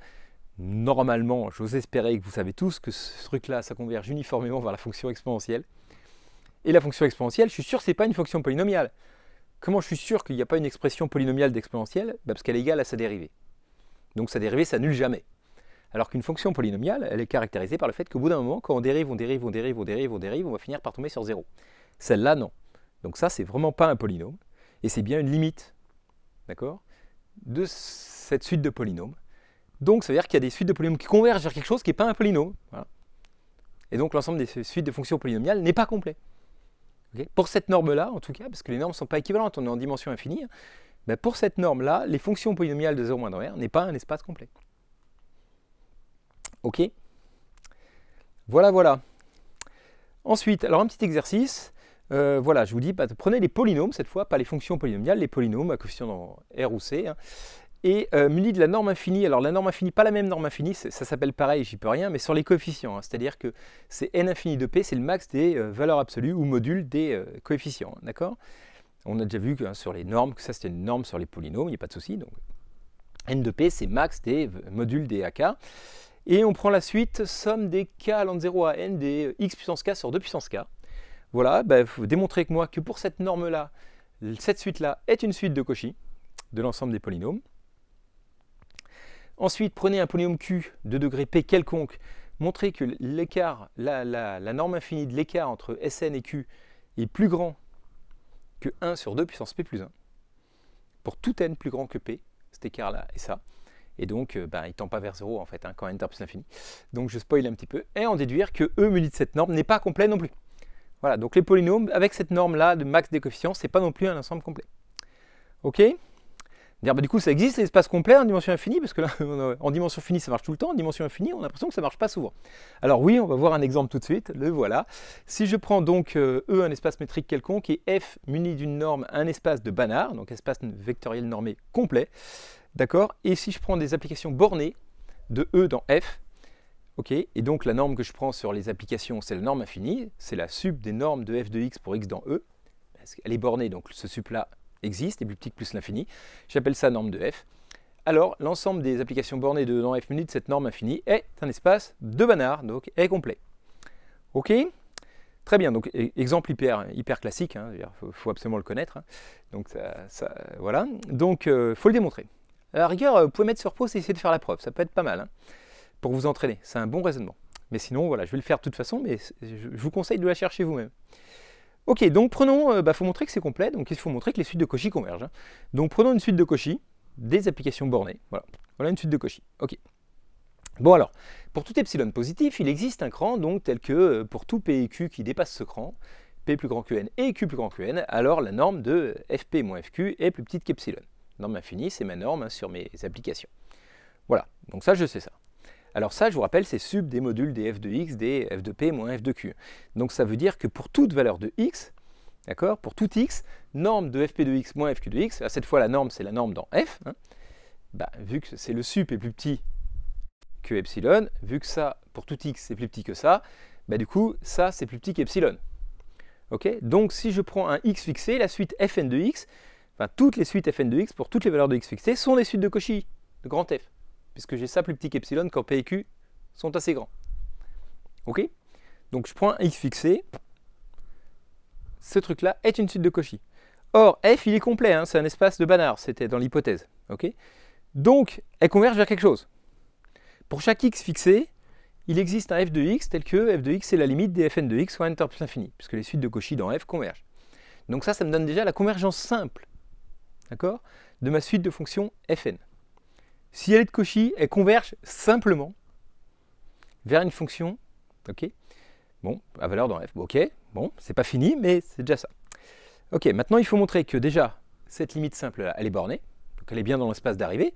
Normalement, j'ose espérer que vous savez tous que ce truc-là, ça converge uniformément vers la fonction exponentielle. Et la fonction exponentielle, je suis sûr que ce n'est pas une fonction polynomiale. Comment je suis sûr qu'il n'y a pas une expression polynomiale d'exponentielle? Bah, parce qu'elle est égale à sa dérivée. Donc sa dérivée s'annule jamais. Alors qu'une fonction polynomiale, elle est caractérisée par le fait qu'au bout d'un moment, quand on dérive, on va finir par tomber sur 0. Celle-là, non. Donc ça, c'est vraiment pas un polynôme, et c'est bien une limite, d'accord, de cette suite de polynômes. Donc ça veut dire qu'il y a des suites de polynômes qui convergent vers quelque chose qui n'est pas un polynôme. Voilà. Et donc l'ensemble des suites de fonctions polynomiales n'est pas complet. Okay. Pour cette norme-là, en tout cas, parce que les normes ne sont pas équivalentes, on est en dimension infinie, ben pour cette norme-là, les fonctions polynomiales de 0 dans R n'est pas un espace complet. Ok. Voilà, voilà. Ensuite, alors un petit exercice. Voilà, je vous dis, prenez les polynômes cette fois, pas les fonctions polynomiales, les polynômes à coefficient dans R ou C, hein, et munis de la norme infinie. Alors la norme infinie, pas la même norme infinie, ça s'appelle pareil, j'y peux rien, mais sur les coefficients, hein, c'est-à-dire que c'est n infini de p, c'est le max des valeurs absolues ou module des coefficients, d'accord? On a déjà vu que, hein, sur les normes, que ça c'était une norme sur les polynômes, il n'y a pas de souci, donc n de p c'est max des modules des ak. Et on prend la suite, somme des k allant de 0 à n des x puissance k sur 2 puissance k. Voilà, il faut démontrer que moi que pour cette norme-là, cette suite-là est une suite de Cauchy de l'ensemble des polynômes. Ensuite, prenez un polynôme q de degré p quelconque, montrez que l'écart, la norme infinie de l'écart entre Sn et q est plus grand que 1 sur 2 puissance p plus 1. Pour tout n plus grand que p, cet écart-là est ça. Et donc, il ne tend pas vers 0 en fait, hein, quand n tend plus l'infini. Donc je spoil un petit peu. Et en déduire que E muni de cette norme n'est pas complet non plus. Voilà, donc les polynômes, avec cette norme-là de max des coefficients, c'est pas non plus un ensemble complet. Ok? Dire, bah, du coup, ça existe l'espace complet en dimension infinie, parce que là, en dimension finie, ça marche tout le temps, en dimension infinie, on a l'impression que ça ne marche pas souvent. Alors oui, on va voir un exemple tout de suite, le voilà. Si je prends donc E, un espace métrique quelconque, et F muni d'une norme, un espace de Banach, donc espace vectoriel normé complet, d'accord? Et si je prends des applications bornées de E dans F, ok, et donc la norme que je prends sur les applications, c'est la norme infinie, c'est la sup des normes de F de x pour x dans E, parce qu'elle est bornée, donc ce sup-là existe, est plus petit que plus l'infini, j'appelle ça norme de f. Alors, l'ensemble des applications bornées de dans f muni de cette norme infinie est un espace de Banach, donc est complet. Ok? Très bien, donc exemple hyper classique, il faut absolument le connaître. Donc, voilà. Donc, faut le démontrer. À la rigueur, vous pouvez mettre sur pause et essayer de faire la preuve, ça peut être pas mal, pour vous entraîner. C'est un bon raisonnement. Mais sinon, voilà, je vais le faire de toute façon, mais je vous conseille de la chercher vous-même. Ok, donc prenons, faut montrer que c'est complet, donc il faut montrer que les suites de Cauchy convergent. Donc prenons une suite de Cauchy, des applications bornées, voilà une suite de Cauchy. Ok. Bon alors, pour tout epsilon positif, il existe un cran, donc tel que pour tout P et Q qui dépasse ce cran, P plus grand que N et Q plus grand que N, alors la norme de Fp moins Fq est plus petite qu'epsilon. Norme infinie, c'est ma norme sur mes applications. Voilà, donc ça je sais ça. Alors ça, je vous rappelle, c'est sub des modules des f de x, des f de p moins f de q. Donc ça veut dire que pour toute valeur de x, d'accord, pour tout x, norme de fp de x moins fq de x, cette fois la norme c'est la norme dans f, vu que c'est le sup est plus petit que epsilon, vu que ça, pour tout x, c'est plus petit que ça, du coup, ça c'est plus petit qu'epsilon. Ok, donc si je prends un x fixé, la suite fn de x, toutes les suites fn de x pour toutes les valeurs de x fixées sont des suites de Cauchy, de grand f. Puisque j'ai ça plus petit qu'epsilon quand P et Q sont assez grands. Ok? Donc je prends un x fixé, ce truc-là est une suite de Cauchy. Or, f, il est complet, c'est un espace de Banach, c'était dans l'hypothèse. Ok? Donc, elle converge vers quelque chose. Pour chaque x fixé, il existe un f de x tel que f de x est la limite des fn de x soit n terme plus infini, puisque les suites de Cauchy dans f convergent. Donc ça me donne déjà la convergence simple, d'accord, de ma suite de fonctions fn. Si elle est de Cauchy, elle converge simplement vers une fonction, ok, bon, à valeur dans f. Ok, bon, c'est pas fini, mais c'est déjà ça. Ok, maintenant il faut montrer que déjà, cette limite simple, là, elle est bornée, donc elle est bien dans l'espace d'arrivée,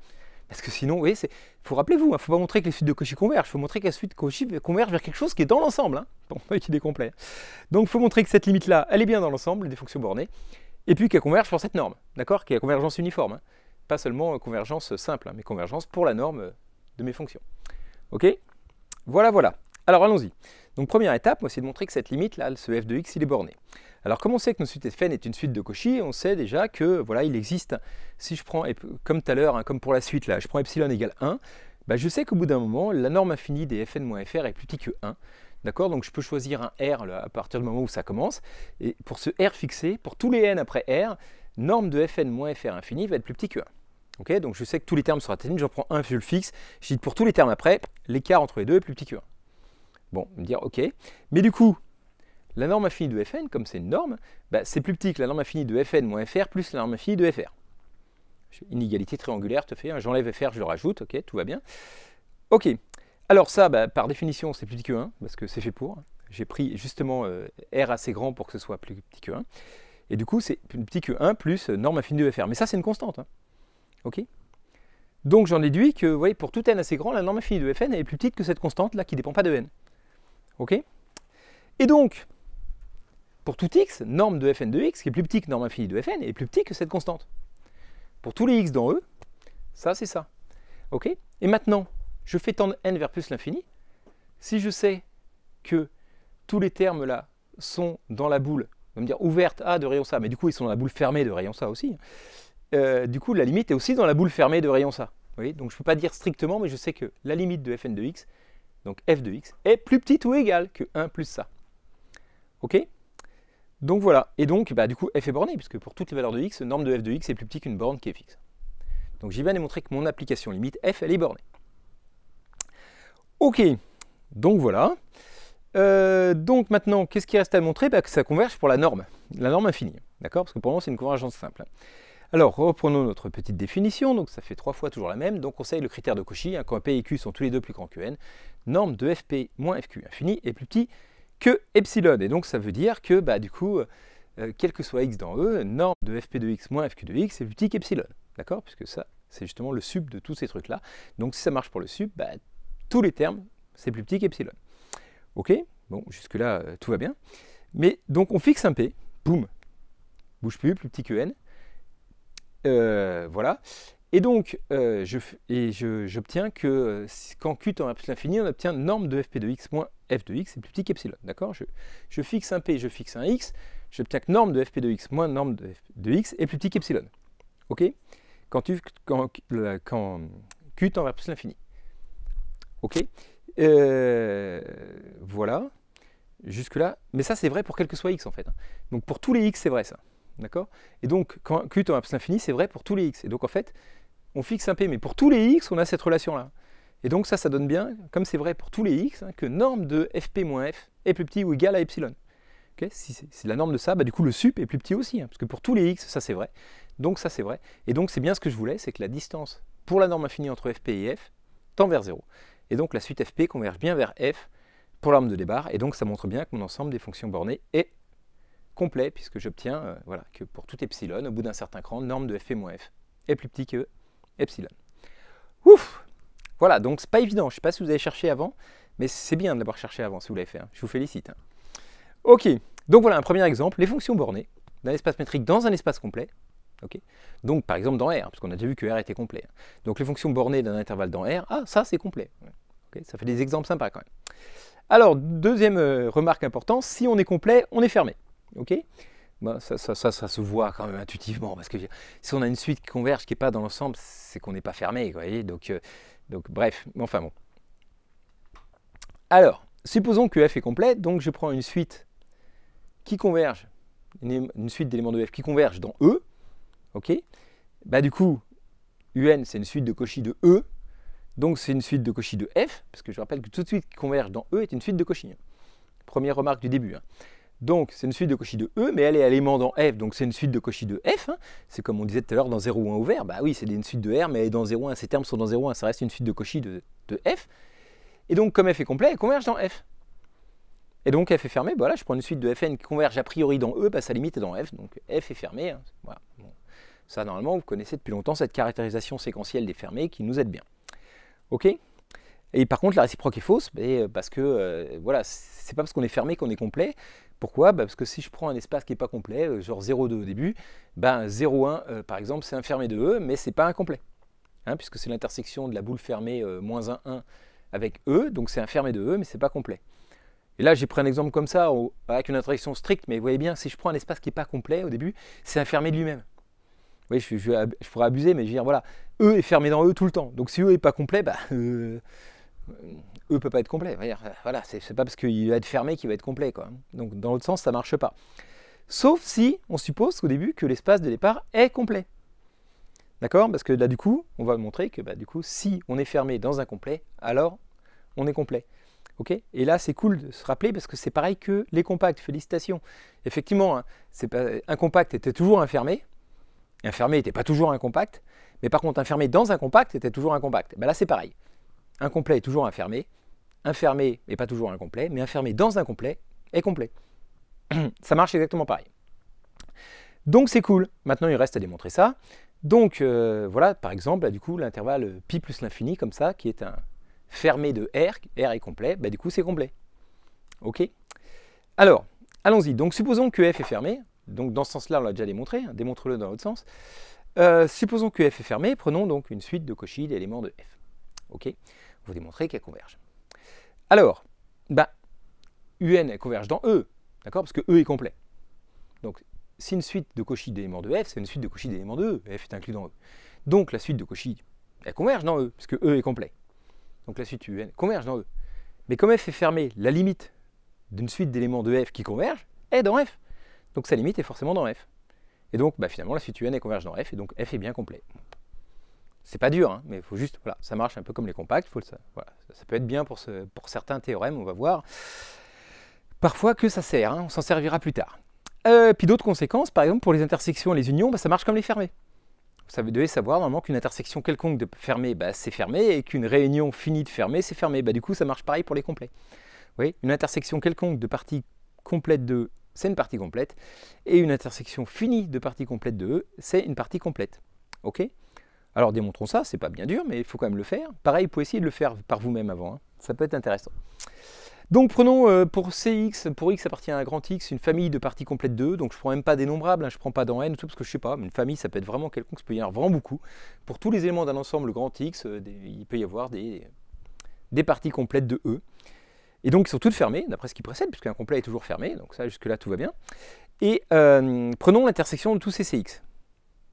parce que sinon, vous voyez, faut rappelez-vous, il ne faut pas montrer que les suites de Cauchy convergent, il faut montrer que la suite de Cauchy converge vers quelque chose qui est dans l'ensemble, bon, pas qu'il est complet. Donc il faut montrer que cette limite-là, elle est bien dans l'ensemble des fonctions bornées, et puis qu'elle converge sur cette norme, d'accord, qui est la convergence uniforme. Pas seulement convergence simple, mais convergence pour la norme de mes fonctions. Ok? Voilà, voilà. Alors allons-y. Donc première étape, c'est de montrer que cette limite, là, ce f de x, il est borné. Alors comme on sait que notre suite fn est une suite de Cauchy, on sait déjà que voilà, il existe, si je prends, comme tout à l'heure, comme pour la suite, là, je prends epsilon égale 1, je sais qu'au bout d'un moment, la norme infinie des fn moins fr est plus petit que 1. D'accord? Donc je peux choisir un r là, à partir du moment où ça commence. Et pour ce r fixé, pour tous les n après r, norme de fn moins fr infini va être plus petit que 1. Okay, donc je sais que tous les termes seront atteignés, j'en prends un, je le fixe, je dis que pour tous les termes après, l'écart entre les deux est plus petit que 1. Bon, me dire ok, mais du coup, la norme infinie de fn, comme c'est une norme, c'est plus petit que la norme infinie de fn moins fr plus la norme infinie de fr. Inégalité triangulaire, te fait, j'enlève fr, je le rajoute, ok, tout va bien. Ok, alors ça, par définition, c'est plus petit que 1, parce que c'est fait pour. J'ai pris justement r assez grand pour que ce soit plus petit que 1. Et du coup, c'est plus petit que 1 plus norme infinie de fr. Mais ça, c'est une constante. Ok. Donc j'en déduis que, vous voyez, pour tout n assez grand, la norme infinie de fn est plus petite que cette constante là qui ne dépend pas de n. Ok. Et donc, pour tout x, norme de fn de x, qui est plus petit que norme infinie de fn, est plus petit que cette constante. Pour tous les x dans E, ça c'est ça. Ok. Et maintenant, je fais tendre n vers plus l'infini. Si je sais que tous les termes là sont dans la boule, on va me dire ouverte A de rayon ça, mais du coup ils sont dans la boule fermée de rayon ça aussi. Du coup, la limite est aussi dans la boule fermée de rayon ça. Vous voyez, donc je ne peux pas dire strictement, mais je sais que la limite de fn de x, donc f de x, est plus petite ou égale que 1 plus ça. Ok? Donc voilà. Et donc, du coup, f est borné, puisque pour toutes les valeurs de x, norme de f de x est plus petit qu'une borne qui est fixe. Donc j'ai bien démontré que mon application limite f, elle est bornée. Ok. Donc voilà. Donc maintenant, qu'est-ce qui reste à montrer? Que ça converge pour la norme infinie. D'accord? Parce que pour le moment, c'est une convergence simple. Alors, reprenons notre petite définition, donc ça fait 3 fois toujours la même, donc on sait le critère de Cauchy, quand P et Q sont tous les deux plus grands que N, norme de Fp moins Fq infini est plus petit que epsilon. Et donc ça veut dire que bah, du coup, quel que soit x dans E, norme de fp de x moins fq de x est plus petit qu'epsilon. D'accord? Puisque ça, c'est justement le sup de tous ces trucs-là. Donc si ça marche pour le sup, bah, tous les termes, c'est plus petit qu'epsilon. Ok? Bon, jusque-là, tout va bien. Mais donc on fixe un p, boum, bouge plus petit que n. Voilà. Et donc, j'obtiens que quand q tend à plus l'infini, on obtient norme de fp de x moins f de x est plus petit qu'epsilon. D'accord? Je fixe un p, je fixe un x, j'obtiens que norme de fp de x moins norme de f de x est plus petit qu'epsilon. Ok? Quand q tend vers plus l'infini. Ok? Voilà. Jusque-là. Mais ça, c'est vrai pour quel que soit x, en fait. Donc, pour tous les x, c'est vrai, ça. D'accord? Et donc, quand q tend vers plus l'infini, c'est vrai pour tous les x. Et donc, en fait, on fixe un p, mais pour tous les x, on a cette relation-là. Et donc, ça donne bien, comme c'est vrai pour tous les x, hein, que norme de fp moins f est plus petit ou égal à epsilon. Okay? Si c'est la norme de ça, bah, du coup, le sup est plus petit aussi. Hein, parce que pour tous les x, ça, c'est vrai. Donc, ça, c'est vrai. Et donc, c'est bien ce que je voulais, c'est que la distance pour la norme infinie entre fp et f tend vers 0. Et donc, la suite fp converge bien vers f pour l'arme de débarre. Et donc, ça montre bien que mon ensemble des fonctions bornées est complet, puisque j'obtiens voilà, que pour tout epsilon, au bout d'un certain cran, norme de fp moins f est plus petit que epsilon. Ouf! Voilà, donc c'est pas évident. Je ne sais pas si vous avez cherché avant, mais c'est bien de l'avoir cherché avant si vous l'avez fait. Hein. Je vous félicite. Hein. Ok, donc voilà un premier exemple, les fonctions bornées d'un espace métrique dans un espace complet. Okay. Donc par exemple dans R, parce qu'on a déjà vu que R était complet. Hein. Donc les fonctions bornées d'un intervalle dans R, ah ça c'est complet. Okay. Ça fait des exemples sympas quand même. Alors, deuxième remarque importante, si on est complet, on est fermé. Okay. Ben, ça se voit quand même intuitivement, parce que si on a une suite qui converge, qui n'est pas dans l'ensemble, c'est qu'on n'est pas fermé. Vous voyez, donc bref, enfin bon. Alors, supposons que f est complet, donc je prends une suite qui converge, une suite d'éléments de f qui convergent dans E. Ok. Bah, du coup, UN, c'est une suite de Cauchy de E. Donc c'est une suite de Cauchy de f, parce que je rappelle que toute suite qui converge dans E est une suite de Cauchy. Première remarque du début. Hein. Donc c'est une suite de Cauchy de E, mais elle est élément dans f, donc c'est une suite de Cauchy de f. Hein. C'est comme on disait tout à l'heure dans 0 ou 1 ouvert, bah oui, c'est une suite de R, mais dans 0 1, ces termes sont dans 0 1, ça reste une suite de Cauchy de f. Et donc comme f est complet, elle converge dans f. Et donc f est fermé, bah là je prends une suite de fn qui converge a priori dans E, bah sa limite est dans f, donc f est fermé. Hein. Voilà. Bon. Ça normalement vous connaissez depuis longtemps cette caractérisation séquentielle des fermés qui nous aide bien. Ok? Et par contre, la réciproque est fausse, parce que voilà, c'est pas parce qu'on est fermé qu'on est complet. Pourquoi? Parce que si je prends un espace qui n'est pas complet, genre 0,2 au début, 0,1 par exemple, c'est un fermé de E, mais c'est pas un complet. Hein, puisque c'est l'intersection de la boule fermée moins 1, 1 avec E, donc c'est un fermé de E, mais c'est pas complet. Et là, j'ai pris un exemple comme ça, avec une intersection stricte, mais vous voyez bien, si je prends un espace qui n'est pas complet au début, c'est un fermé de lui-même. Oui, je pourrais abuser, mais je veux dire, voilà, E est fermé dans E tout le temps. Donc si E n'est pas complet, E ne peut pas être complet. Voilà, c'est pas parce qu'il va être fermé qu'il va être complet. Quoi. Donc dans l'autre sens, ça ne marche pas. Sauf si on suppose au début que l'espace de départ est complet. D'accord? Parce que là, du coup, on va montrer que du coup, si on est fermé dans un complet, alors on est complet. Okay, et là, c'est cool de se rappeler parce que c'est pareil que les compacts. Félicitations. Effectivement, hein, un compact était toujours un fermé. Un fermé n'était pas toujours un compact. Mais par contre, un fermé dans un compact était toujours un compact. Ben là, c'est pareil. Un complet est toujours un fermé n'est pas toujours un complet, mais un fermé dans un complet est complet. Ça marche exactement pareil. Donc c'est cool. Maintenant, il reste à démontrer ça. Donc voilà, par exemple, du coup, l'intervalle pi plus l'infini, comme ça, qui est un fermé de R est complet, du coup, c'est complet. Ok? Alors, allons-y. Donc supposons que F est fermé. Donc dans ce sens-là, on l'a déjà démontré. Hein, démontre-le dans l'autre sens. Supposons que F est fermé. Prenons donc une suite de Cauchy d'éléments de F. Ok? Vous démontrez qu'elle converge. Alors, UN elle converge dans E, d'accord? Parce que E est complet. Donc, si une suite de Cauchy d'éléments de F, c'est une suite de Cauchy d'éléments de E, F est inclus dans E. Donc, la suite de Cauchy, elle converge dans E, puisque E est complet. Donc, la suite UN converge dans E. Mais comme F est fermé, la limite d'une suite d'éléments de F qui converge est dans F. Donc, sa limite est forcément dans F. Et donc, finalement, la suite UN elle converge dans F, et donc F est bien complet. C'est pas dur, hein, mais il faut juste, voilà, ça marche un peu comme les compacts, voilà, ça peut être bien pour certains théorèmes, on va voir. Parfois que ça sert, hein, on s'en servira plus tard. Puis d'autres conséquences, par exemple pour les intersections et les unions, ça marche comme les fermés. Vous devez savoir normalement qu'une intersection quelconque de fermé, c'est fermé, et qu'une réunion finie de fermé, c'est fermé. Du coup, ça marche pareil pour les complets. voyez, une intersection quelconque de parties complètes de E, c'est une partie complète. Et une intersection finie de parties complètes de E, c'est une partie complète. Ok? Alors démontrons ça, c'est pas bien dur, mais il faut quand même le faire. Pareil, vous pouvez essayer de le faire par vous-même avant, hein. Ça peut être intéressant. Donc prenons pour Cx, pour x appartient à un grand X, une famille de parties complètes de E, donc je ne prends même pas dénombrable, hein, je ne prends pas dans n, tout parce que je ne sais pas, mais une famille ça peut être vraiment quelconque, ça peut y en avoir vraiment beaucoup. Pour tous les éléments d'un ensemble grand X, il peut y avoir des parties complètes de E. Et donc ils sont toutes fermées, d'après ce qui précède, puisqu'un complet est toujours fermé, donc ça jusque-là tout va bien. Et prenons l'intersection de tous ces Cx.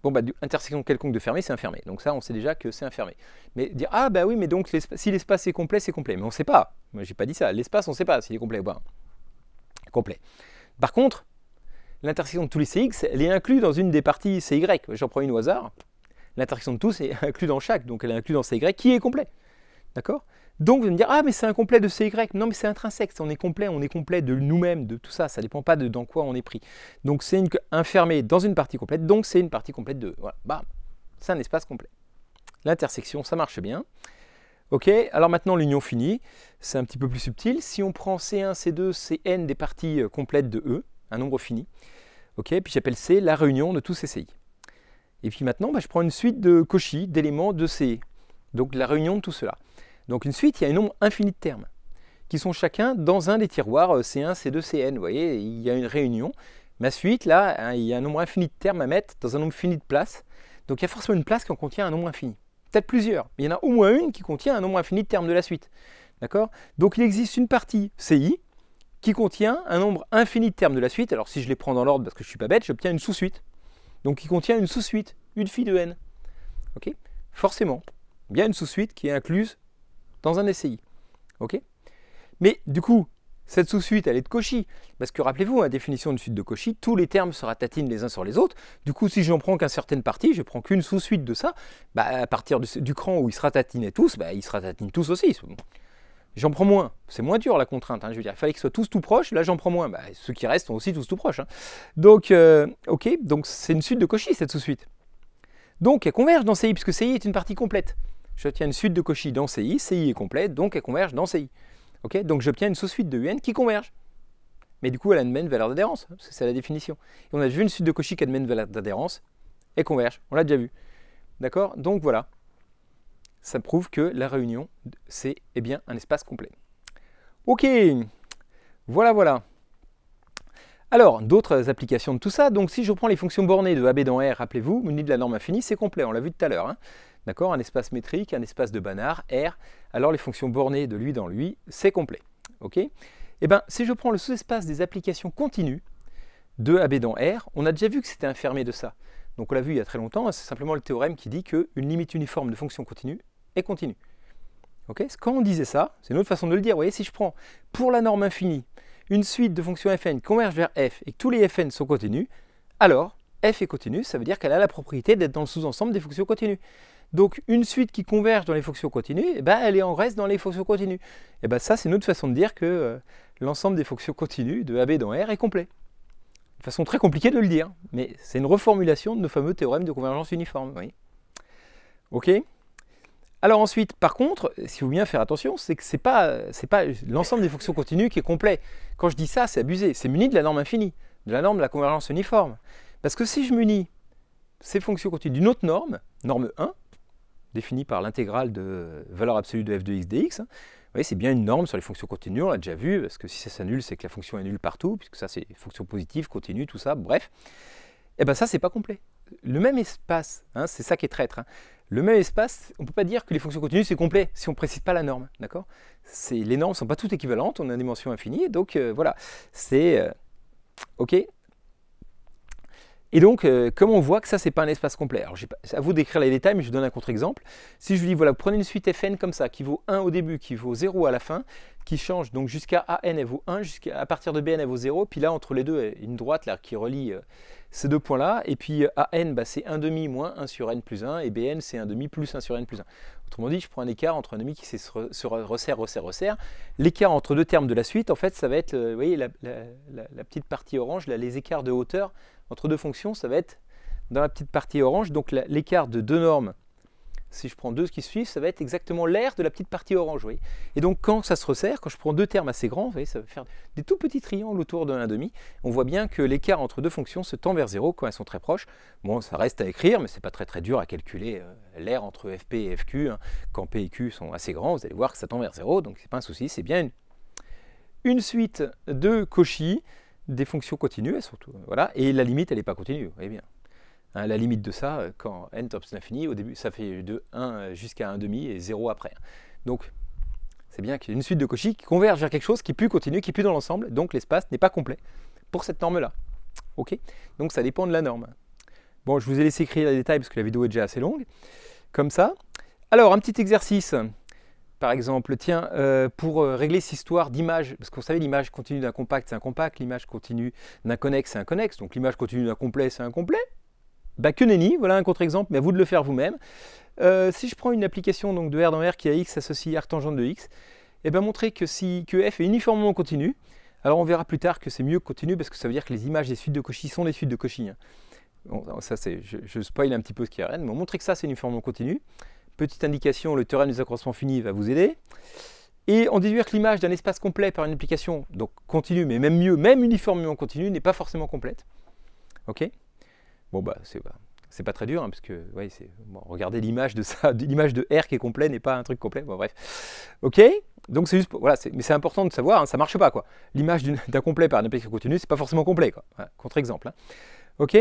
Bon, bah, intersection quelconque de fermé, c'est un fermé. Donc ça, on sait déjà que c'est un fermé. Mais dire, ah bah oui, mais donc si l'espace est complet, c'est complet. Mais on ne sait pas. Moi, j'ai pas dit ça. L'espace, on ne sait pas s'il est complet ou pas. Complet. Par contre, l'intersection de tous les Cx, elle est inclue dans une des parties Cy. J'en prends une au hasard. L'intersection de tous est inclue dans chaque. Donc elle est inclue dans Cy qui est complet. D'accord? Donc vous allez me dire, ah mais c'est un complet de Cy. Non mais c'est intrinsèque, on est complet de nous-mêmes, de tout ça, ça ne dépend pas de dans quoi on est pris. Donc c'est un fermé dans une partie complète, donc c'est une partie complète de E. Voilà, bam, c'est un espace complet. L'intersection, ça marche bien. Ok, alors maintenant l'union finie, c'est un petit peu plus subtil. Si on prend C1, C2, Cn des parties complètes de E, un nombre fini, ok, puis j'appelle C la réunion de tous ces CI. Et puis maintenant, bah, je prends une suite de Cauchy d'éléments de C, donc la réunion de tout cela. Donc une suite, il y a un nombre infini de termes qui sont chacun dans un des tiroirs C1, C2, Cn. Vous voyez, il y a une réunion. Ma suite, là, hein, il y a un nombre infini de termes à mettre dans un nombre fini de places. Donc il y a forcément une place qui en contient un nombre infini. Peut-être plusieurs, mais il y en a au moins une qui contient un nombre infini de termes de la suite. D'accord? Donc il existe une partie CI qui contient un nombre infini de termes de la suite. Alors si je les prends dans l'ordre parce que je ne suis pas bête, j'obtiens une sous-suite. Donc qui contient une sous-suite, une phi de n. Ok? Forcément, il y a une sous-suite qui est incluse dans un SCI. Ok? Mais du coup, cette sous-suite, elle est de Cauchy. Parce que rappelez-vous, la définition d'une suite de Cauchy, tous les termes se ratatinent les uns sur les autres. Du coup, si j'en prends qu'une certaine partie, je ne prends qu'une sous-suite de ça, bah, à partir du cran où ils se ratatinaient tous, bah, ils se ratatinent tous aussi. J'en prends moins. C'est moins dur la contrainte. Hein. Je veux dire, il fallait qu'ils soient tous tout proches. Là, j'en prends moins. Bah, ceux qui restent sont aussi tous tout proches. Hein. Donc, ok, donc c'est une suite de Cauchy, cette sous-suite. Donc, elle converge dans CI, puisque CI est une partie complète. J'obtiens une suite de Cauchy dans CI est complète, donc elle converge dans CI. Okay, donc j'obtiens une sous-suite de UN qui converge. Mais du coup, elle admet une valeur d'adhérence, parce que c'est la définition. Et on a vu une suite de Cauchy qui admet une valeur d'adhérence et converge. On l'a déjà vu. D'accord? Donc voilà. Ça prouve que la réunion, c'est bien un espace complet. Ok. Voilà. Alors, d'autres applications de tout ça. Donc si je reprends les fonctions bornées de AB dans R, rappelez-vous, munies de la norme infinie, c'est complet. On l'a vu tout à l'heure. Hein. D'accord, un espace métrique, un espace de Banach, R, alors les fonctions bornées de lui dans lui, c'est complet. Ok? Et bien, si je prends le sous-espace des applications continues de AB dans R, on a déjà vu que c'était un fermé de ça. Donc on l'a vu il y a très longtemps, c'est simplement le théorème qui dit qu'une limite uniforme de fonctions continues est continue. Ok? Quand on disait ça, c'est une autre façon de le dire. Vous voyez, si je prends pour la norme infinie une suite de fonctions fn qui convergent vers f et que tous les fn sont continus, alors f est continue, ça veut dire qu'elle a la propriété d'être dans le sous-ensemble des fonctions continues. Donc une suite qui converge dans les fonctions continues, eh ben, elle est en reste dans les fonctions continues. Et ben, ça, c'est une autre façon de dire que l'ensemble des fonctions continues de AB dans R est complet. Une façon très compliquée de le dire, mais c'est une reformulation de nos fameux théorèmes de convergence uniforme. Oui. Ok? Alors ensuite, par contre, ce qu'il faut bien faire attention, c'est que ce n'est pas l'ensemble des fonctions continues qui est complet. Quand je dis ça, c'est abusé. C'est muni de la norme infinie, de la norme de la convergence uniforme. Parce que si je munis ces fonctions continues d'une autre norme, norme 1, définie par l'intégrale de valeur absolue de f de x dx. Vous voyez, c'est bien une norme sur les fonctions continues, on l'a déjà vu, parce que si ça s'annule, c'est que la fonction est nulle partout, puisque ça c'est fonction positive, continue, tout ça, bref. Et bien ça, c'est pas complet. Le même espace, hein, c'est ça qui est traître, hein, le même espace, on ne peut pas dire que les fonctions continues c'est complet si on ne précise pas la norme, d'accord? Les normes ne sont pas toutes équivalentes, on a une dimension infinie, donc voilà, c'est ok. Et donc, comme on voit que ça, c'est pas un espace complet. Alors, c'est à vous d'écrire les détails, mais je vous donne un contre-exemple. Si je vous dis, voilà, vous prenez une suite Fn comme ça, qui vaut 1 au début, qui vaut 0 à la fin, qui change donc jusqu'à An, elle vaut 1, à partir de Bn, elle vaut 0, puis là, entre les deux, une droite là, qui relie ces deux points-là, et puis An, bah, c'est 1 demi moins 1 sur n plus 1, et Bn, c'est 1 demi plus 1 sur n plus 1. Autrement dit, je prends un écart entre un demi qui se resserre. L'écart entre deux termes de la suite, en fait, ça va être, vous voyez, la petite partie orange, là, les écarts de hauteur, entre deux fonctions, ça va être dans la petite partie orange, donc l'écart de deux normes si je prends deux qui suivent, ça va être exactement l'aire de la petite partie orange. Vous voyez. Et donc quand ça se resserre, quand je prends deux termes assez grands, vous voyez, ça va faire des tout petits triangles autour de 1,5. On voit bien que l'écart entre deux fonctions se tend vers 0 quand elles sont très proches. Bon, ça reste à écrire, mais c'est pas très dur à calculer l'aire entre FP et FQ. Hein. Quand P et Q sont assez grands, vous allez voir que ça tend vers 0, donc c'est pas un souci, c'est bien une suite de Cauchy, des fonctions continues, surtout, voilà, et la limite, elle n'est pas continue, vous voyez bien. Hein, la limite de ça, quand n tend à l'infini, au début, ça fait de 1 jusqu'à 1,5 et 0 après. Donc, c'est bien qu'il y ait une suite de Cauchy qui converge vers quelque chose qui est plus continu, qui est plus dans l'ensemble, donc l'espace n'est pas complet pour cette norme-là. Ok. Donc, ça dépend de la norme. Bon, je vous ai laissé écrire les détails parce que la vidéo est déjà assez longue, comme ça. Alors, un petit exercice. Par exemple, tiens, pour régler cette histoire d'image, parce que vous savez, l'image continue d'un compact, c'est un compact, l'image continue d'un connexe, c'est un connexe, donc l'image continue d'un complet, c'est un complet. Bah, que nenni, voilà un contre-exemple, mais à vous de le faire vous-même. Si je prends une application donc, de R dans R qui a X associe R tangente de X, et bien montrer que F est uniformément continu, alors on verra plus tard que c'est mieux que continu, parce que ça veut dire que les images des suites de Cauchy sont des suites de Cauchy. Hein. Bon, ça, je spoil un petit peu ce qu'il y a, mais montrer que ça c'est uniformément continu. Petite indication, le théorème des accroissements finis va vous aider. Et en déduire que l'image d'un espace complet par une application, donc continue, mais même mieux, même uniformément continue, n'est pas forcément complète. Ok. Bon, bah, c'est pas très dur, hein, parce que, ouais, bon, regardez l'image de ça, l'image de R qui est complet n'est pas un truc complet. Bon, bref. Ok. Donc, c'est juste, voilà, mais c'est important de savoir, hein, ça marche pas, quoi. L'image d'un complet par une application continue, c'est pas forcément complet, quoi. Voilà, contre-exemple. Hein. Ok.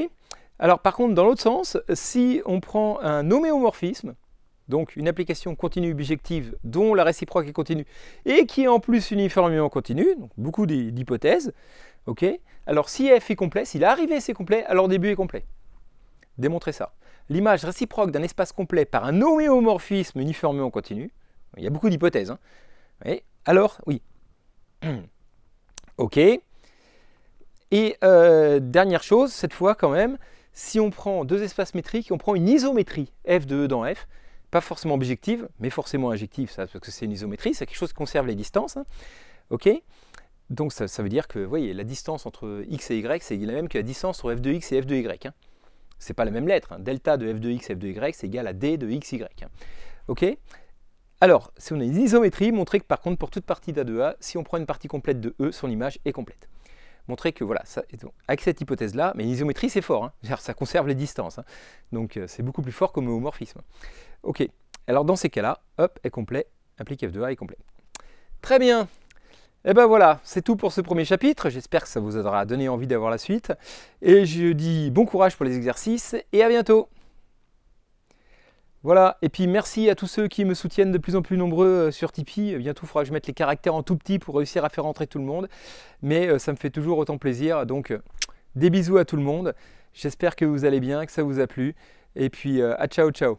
Alors, par contre, dans l'autre sens, si on prend un homéomorphisme, donc une application continue bijective dont la réciproque est continue et qui est en plus uniformément continue, donc beaucoup d'hypothèses. Okay. Alors si F est complet, si l'arrivée c'est complet, alors début est complet. Démontrez ça. L'image réciproque d'un espace complet par un homéomorphisme uniformément continu, il y a beaucoup d'hypothèses. Hein. Et alors, oui. Ok. Et dernière chose, cette fois quand même, si on prend deux espaces métriques, on prend une isométrie F de E dans F, pas forcément bijective, mais forcément injective, ça, parce que c'est une isométrie, c'est quelque chose qui conserve les distances. Hein. Ok. Donc ça veut dire que, vous voyez, la distance entre x et y, c'est la même que la distance entre f de x et f de y. Hein. Ce n'est pas la même lettre. Hein. Delta de f de x et f de y, c'est égal à d de x, y. Hein. Ok. Alors, si on a une isométrie, montrez que par contre, pour toute partie d'A de A, si on prend une partie complète de E, son image est complète. Montrez que, voilà, ça, avec cette hypothèse-là, mais l'isométrie, c'est fort. Hein. Ça conserve les distances. Hein. Donc, c'est beaucoup plus fort qu'homéomorphisme. Ok. Alors, dans ces cas-là, hop, est complet. Applique f de A est complet. Très bien. Et ben voilà, c'est tout pour ce premier chapitre. J'espère que ça vous aidera à donner envie d'avoir la suite. Et je dis bon courage pour les exercices et à bientôt. Voilà, et puis merci à tous ceux qui me soutiennent de plus en plus nombreux sur Tipeee. Bientôt, il faudra que je mette les caractères en tout petit pour réussir à faire rentrer tout le monde. Mais ça me fait toujours autant plaisir. Donc, des bisous à tout le monde. J'espère que vous allez bien, que ça vous a plu. Et puis, à ciao, ciao.